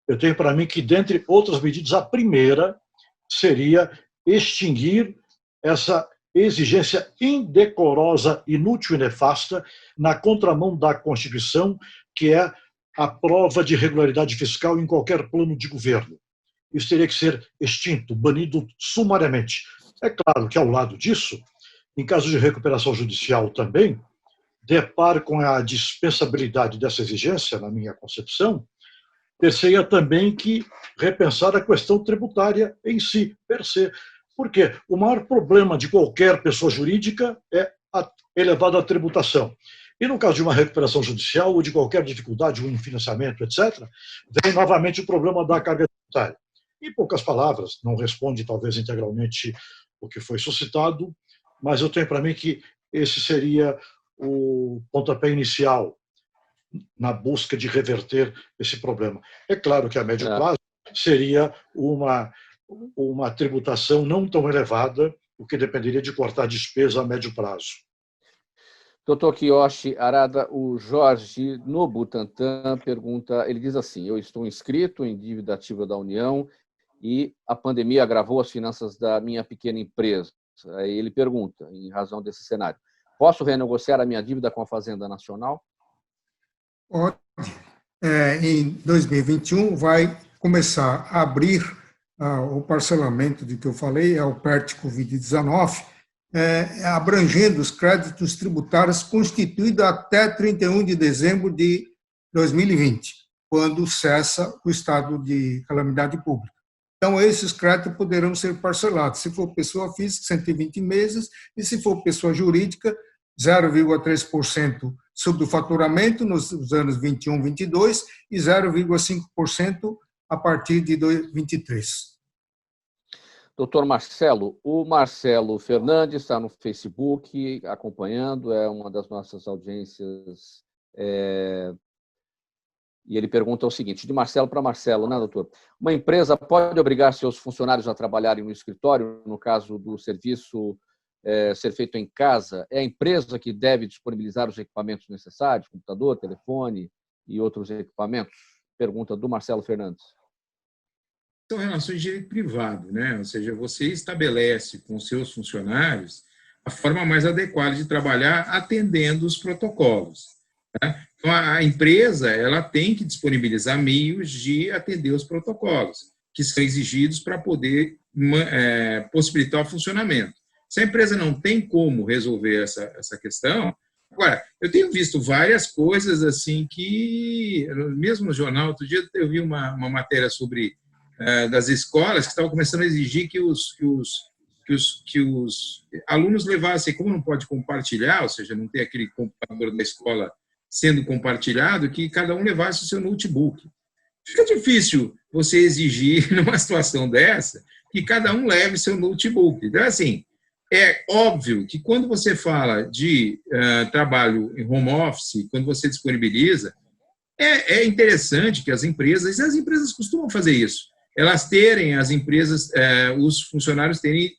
eu tenho para mim que, dentre outras medidas, a primeira seria extinguir essa exigência indecorosa, inútil e nefasta na contramão da Constituição, que é a prova de regularidade fiscal em qualquer plano de governo. Isso teria que ser extinto, banido sumariamente. É claro que, ao lado disso, em caso de recuperação judicial também, deparo com a dispensabilidade dessa exigência, na minha concepção, ter-se-ia também que repensar a questão tributária em si, per se. Porque o maior problema de qualquer pessoa jurídica é a elevada tributação. E no caso de uma recuperação judicial ou de qualquer dificuldade, um financiamento, etc., vem novamente o problema da carga tributária. Em poucas palavras, não responde talvez integralmente o que foi suscitado, mas eu tenho para mim que esse seria o pontapé inicial na busca de reverter esse problema. É claro que a médio prazo seria uma tributação não tão elevada, o que dependeria de cortar despesa a médio prazo. Doutor Kiyoshi Arada, o Jorge, no Butantan, pergunta, ele diz assim: eu estou inscrito em dívida ativa da União e a pandemia agravou as finanças da minha pequena empresa. Aí ele pergunta, em razão desse cenário, posso renegociar a minha dívida com a Fazenda Nacional? Pode. Em 2021 vai começar a abrir o parcelamento de que eu falei, é o PERT Covid-19, abrangendo os créditos tributários constituídos até 31 de dezembro de 2020, quando cessa o estado de calamidade pública. Então, esses créditos poderão ser parcelados. Se for pessoa física, 120 meses, e se for pessoa jurídica, 0,3% sobre o faturamento nos anos 21, 22 e 0,5% a partir de 2023. Doutor Marcelo, o Marcelo Fernandes está no Facebook acompanhando, é uma das nossas audiências, e ele pergunta o seguinte, de Marcelo para Marcelo, né, doutor? Uma empresa pode obrigar seus funcionários a trabalharem no escritório, no caso do serviço ser feito em casa? É a empresa que deve disponibilizar os equipamentos necessários, computador, telefone e outros equipamentos? Pergunta do Marcelo Fernandes. São relações de direito privado, né? Ou seja, você estabelece com seus funcionários a forma mais adequada de trabalhar atendendo os protocolos. Tá? Então, a empresa ela tem que disponibilizar meios de atender os protocolos, que são exigidos para poder possibilitar o funcionamento. Se a empresa não tem como resolver essa questão... Agora, eu tenho visto várias coisas assim que, mesmo no jornal, outro dia eu vi uma matéria sobre das escolas que estavam começando a exigir que os alunos levassem, como não pode compartilhar, ou seja, não tem aquele computador da escola sendo compartilhado, que cada um levasse o seu notebook. Fica difícil você exigir, numa situação dessa, que cada um leve seu notebook. Então, assim, é óbvio que quando você fala de trabalho em home office, quando você disponibiliza, é interessante que as empresas costumam fazer isso, elas terem, as empresas, os funcionários terem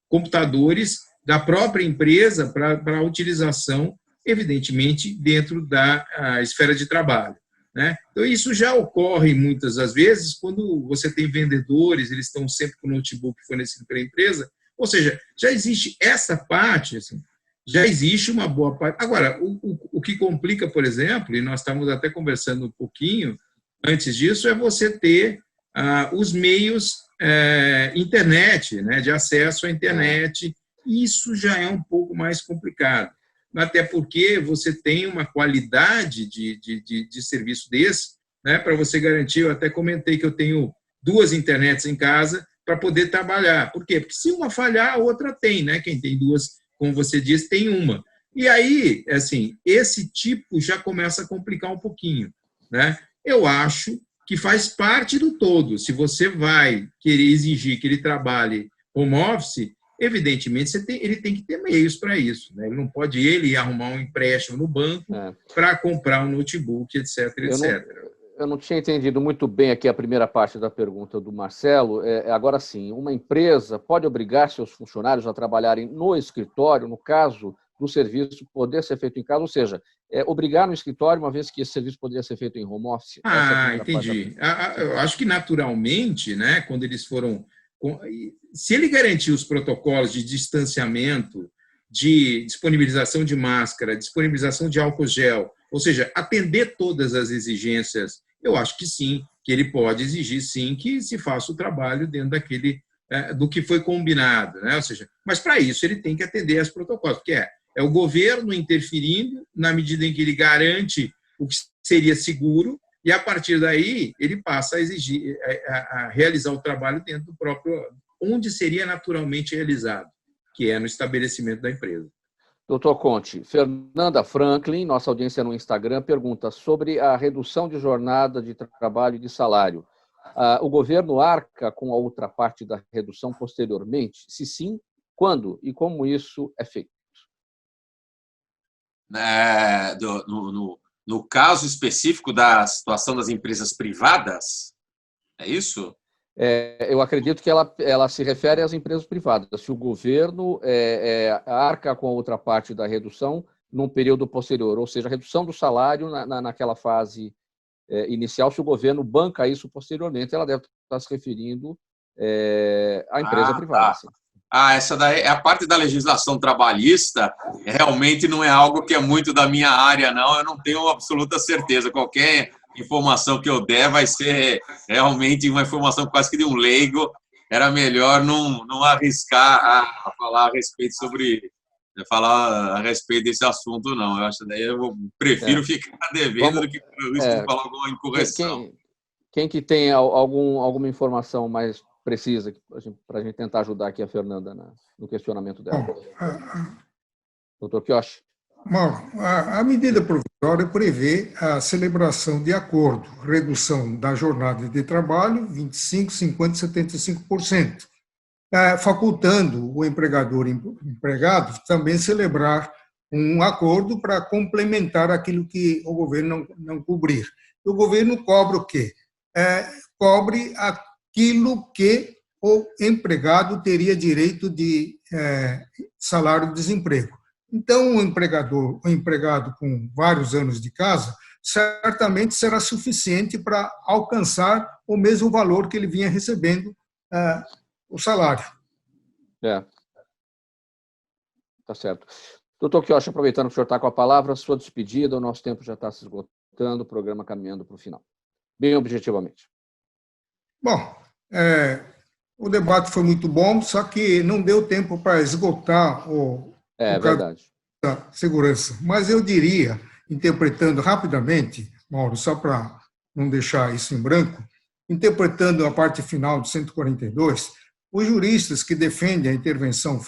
computadores da própria empresa para utilização, evidentemente, dentro da esfera de trabalho. Né? Então, isso já ocorre muitas das vezes quando você tem vendedores, eles estão sempre com o notebook fornecido pela empresa, ou seja, já existe essa parte, assim, já existe uma boa parte. Agora, o que complica, por exemplo, e nós estávamos até conversando um pouquinho antes disso, é você ter os meios internet, né, de acesso à internet. Isso já é um pouco mais complicado, até porque você tem uma qualidade de serviço desse, né, para você garantir. Eu até comentei que eu tenho 2 internets em casa para poder trabalhar. Por quê? Porque se uma falhar, a outra tem, né? Quem tem 2, como você disse, tem uma. E aí, assim, esse tipo já começa a complicar um pouquinho, né? Eu acho que faz parte do todo. Se você vai querer exigir que ele trabalhe home office, evidentemente ele tem que ter meios para isso, né? Ele não pode ir arrumar um empréstimo no banco para comprar um notebook, etc, etc. Eu não tinha entendido muito bem aqui a primeira parte da pergunta do Marcelo. Agora sim, uma empresa pode obrigar seus funcionários a trabalharem no escritório, no caso do serviço poder ser feito em casa, ou seja, obrigar no escritório, uma vez que esse serviço poderia ser feito em home office? Entendi. Eu acho que naturalmente, né, quando eles foram... Se ele garantir os protocolos de distanciamento, de disponibilização de máscara, disponibilização de álcool gel, ou seja, atender todas as exigências, eu acho que sim, que ele pode exigir sim que se faça o trabalho dentro do que foi combinado, né? Ou seja, mas para isso ele tem que atender aos protocolos, porque é o governo interferindo na medida em que ele garante o que seria seguro, e a partir daí ele passa a exigir, a realizar o trabalho dentro do próprio, onde seria naturalmente realizado, que é no estabelecimento da empresa. Doutor Conte, Fernanda Franklin, nossa audiência no Instagram, pergunta sobre a redução de jornada de trabalho e de salário. O governo arca com a outra parte da redução posteriormente? Se sim, quando e como isso é feito? No caso específico da situação das empresas privadas, é isso? Eu acredito que ela se refere às empresas privadas. Se o governo arca com a outra parte da redução num período posterior, ou seja, a redução do salário naquela fase inicial, se o governo banca isso posteriormente, ela deve estar se referindo à empresa privada. Tá. Essa daí é a parte da legislação trabalhista, realmente não é algo que é muito da minha área, não. Eu não tenho absoluta certeza. Qualquer informação que eu der vai ser realmente uma informação quase que de um leigo. Era melhor não arriscar a falar a respeito desse assunto, não. Eu acho que daí eu prefiro ficar devendo do que falar alguma incorreção. Quem que tem alguma informação mais precisa para a gente tentar ajudar aqui a Fernanda no questionamento dela? Doutor Kiyoshi. Mauro, a medida provisória prevê a celebração de acordo, redução da jornada de trabalho 25%, 50% e 75%, facultando o empregador e empregado também celebrar um acordo para complementar aquilo que o governo não cobrir. O governo cobra o quê? Cobre aquilo que o empregado teria direito de salário-desemprego. Então, o empregado com vários anos de casa, certamente será suficiente para alcançar o mesmo valor que ele vinha recebendo o salário. Tá certo. Doutor Kiyoshi, aproveitando que o senhor está com a palavra, sua despedida, o nosso tempo já está se esgotando, o programa caminhando para o final. Bem objetivamente. Bom, o debate foi muito bom, só que não deu tempo para esgotar o verdade. Da segurança. Mas eu diria, interpretando rapidamente, Mauro, só para não deixar isso em branco, interpretando a parte final de 142, os juristas que defendem a intervenção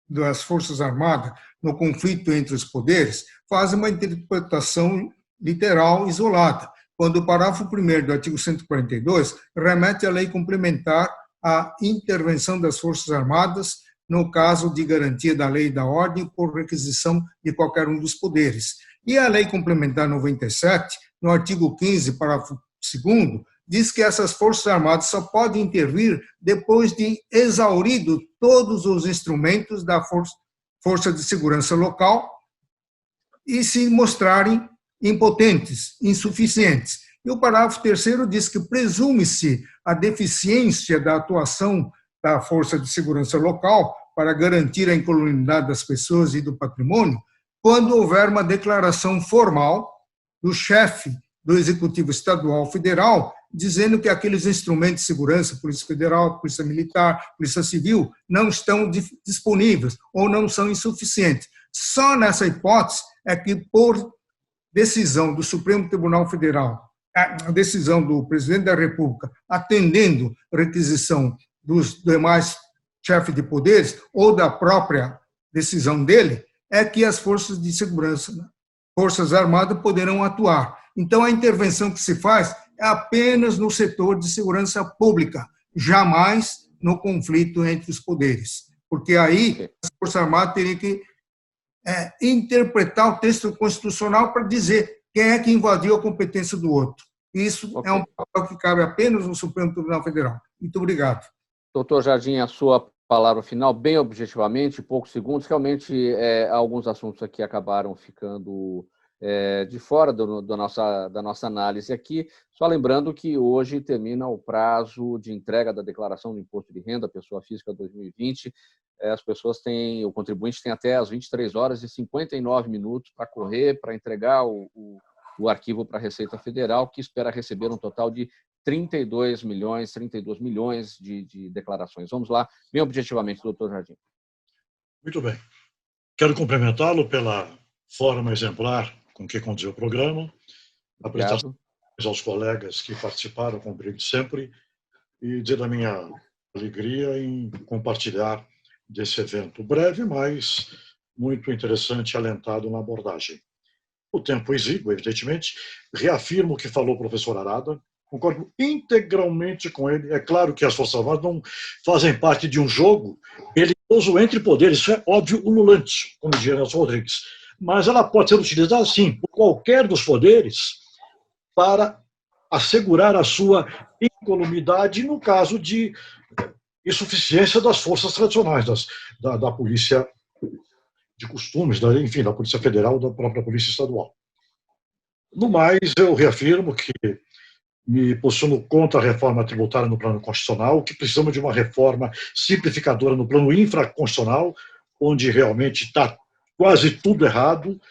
das Forças Armadas no conflito entre os poderes fazem uma interpretação literal isolada, quando o parágrafo 1º do artigo 142 remete à lei complementar à intervenção das Forças Armadas no caso de garantia da lei e da ordem por requisição de qualquer um dos poderes. E a Lei Complementar 97, no artigo 15, parágrafo 2º, diz que essas Forças Armadas só podem intervir depois de exaurido todos os instrumentos da Força de Segurança Local e se mostrarem impotentes, insuficientes. E o parágrafo 3º diz que presume-se a deficiência da atuação da Força de Segurança Local para garantir a incolumidade das pessoas e do patrimônio, quando houver uma declaração formal do chefe do Executivo Estadual Federal, dizendo que aqueles instrumentos de segurança, Polícia Federal, Polícia Militar, Polícia Civil, não estão disponíveis ou não são insuficientes. Só nessa hipótese é que, por decisão do Supremo Tribunal Federal, a decisão do presidente da República, atendendo a requisição dos demais chefes de poderes ou da própria decisão dele, é que as forças de segurança, forças armadas, poderão atuar. Então, a intervenção que se faz é apenas no setor de segurança pública, jamais no conflito entre os poderes, porque aí as forças armadas teriam que interpretar o texto constitucional para dizer quem é que invadiu a competência do outro. Isso é um papel que cabe apenas no Supremo Tribunal Federal. Muito obrigado. Doutor Jardim, a sua palavra final, bem objetivamente, poucos segundos. Realmente, alguns assuntos aqui acabaram ficando de fora da nossa análise aqui. Só lembrando que hoje termina o prazo de entrega da declaração do Imposto de Renda Pessoa Física 2020. O contribuinte tem até as 23h59 para correr, para entregar o arquivo para a Receita Federal, que espera receber um total de 32 milhões de declarações. Vamos lá, bem objetivamente, doutor Jardim. Muito bem. Quero cumprimentá-lo pela forma exemplar com que conduziu o programa, apresentar aos colegas que participaram comigo sempre e dizer da minha alegria em compartilhar desse evento breve, mas muito interessante e alentado na abordagem. O tempo exíguo, evidentemente, reafirmo o que falou o professor Arada, concordo integralmente com ele. É claro que as Forças Armadas não fazem parte de um jogo belicoso entre poderes, isso é óbvio, ululante, como dizia Nelson Rodrigues. Mas ela pode ser utilizada, sim, por qualquer dos poderes para assegurar a sua incolumidade no caso de insuficiência das forças tradicionais, da polícia de costumes, enfim, da Polícia Federal, da própria Polícia Estadual. No mais, eu reafirmo que me posiciono contra a reforma tributária no plano constitucional, que precisamos de uma reforma simplificadora no plano infraconstitucional, onde realmente está quase tudo errado.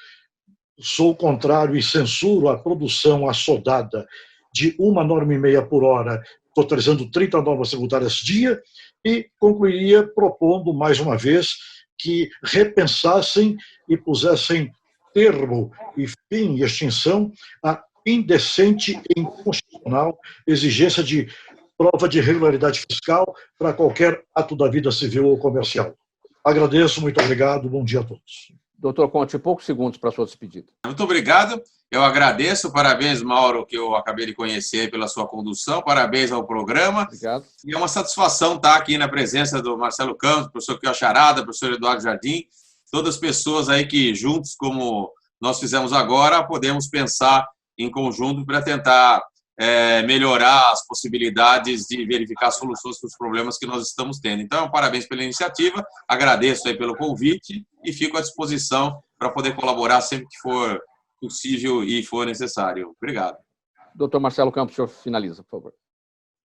Sou contrário e censuro a produção assodada de 1,5 norma por hora, totalizando 30 normas tributárias dia, e concluiria propondo, mais uma vez, que repensassem e pusessem termo e fim e extinção à indecente e inconstitucional exigência de prova de regularidade fiscal para qualquer ato da vida civil ou comercial. Agradeço, muito obrigado, bom dia a todos. Doutor Conte, poucos segundos para a sua despedida. Muito obrigado, eu agradeço, parabéns, Mauro, que eu acabei de conhecer pela sua condução, parabéns ao programa. Obrigado. E é uma satisfação estar aqui na presença do Marcelo Campos, professor Quioche Arada, professor Eduardo Jardim, todas as pessoas aí que juntos, como nós fizemos agora, podemos pensar em conjunto para tentar melhorar as possibilidades de verificar soluções para os problemas que nós estamos tendo. Então, parabéns pela iniciativa, agradeço aí pelo convite e fico à disposição para poder colaborar sempre que for possível e for necessário. Obrigado. Doutor Marcelo Campos, o senhor finaliza, por favor.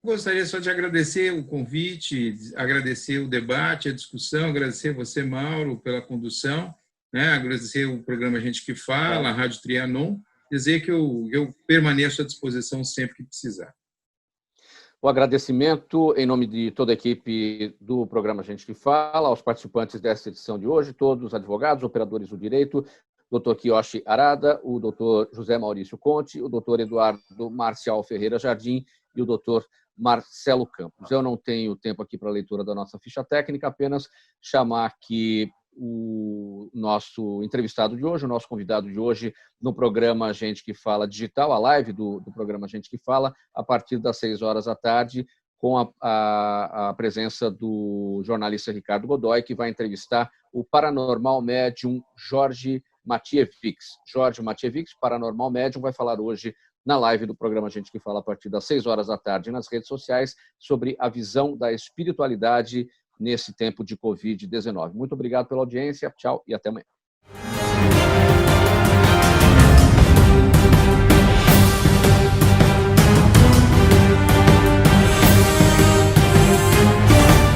Gostaria só de agradecer o convite, agradecer o debate, a discussão, agradecer você, Mauro, pela condução, né? Agradecer o programa Gente que Fala, a Rádio Trianon, dizer que eu permaneço à disposição sempre que precisar. O agradecimento em nome de toda a equipe do programa Gente que Fala, aos participantes desta edição de hoje, todos os advogados, operadores do direito, Dr. Quioche Arada, o Dr. José Maurício Conte, o Dr. Eduardo Marcial Ferreira Jardim e o Dr. Marcelo Campos. Eu não tenho tempo aqui para a leitura da nossa ficha técnica, apenas chamar aqui o nosso entrevistado de hoje, o nosso convidado de hoje no programa Gente que Fala Digital, a live do programa Gente que Fala, a partir das 18h, com a presença do jornalista Ricardo Godoy, que vai entrevistar o paranormal médium Jorge Matievics. Jorge Matievics, paranormal médium, vai falar hoje na live do programa Gente que Fala, a partir das 18h nas redes sociais, sobre a visão da espiritualidade nesse tempo de Covid-19. Muito obrigado pela audiência, tchau e até amanhã.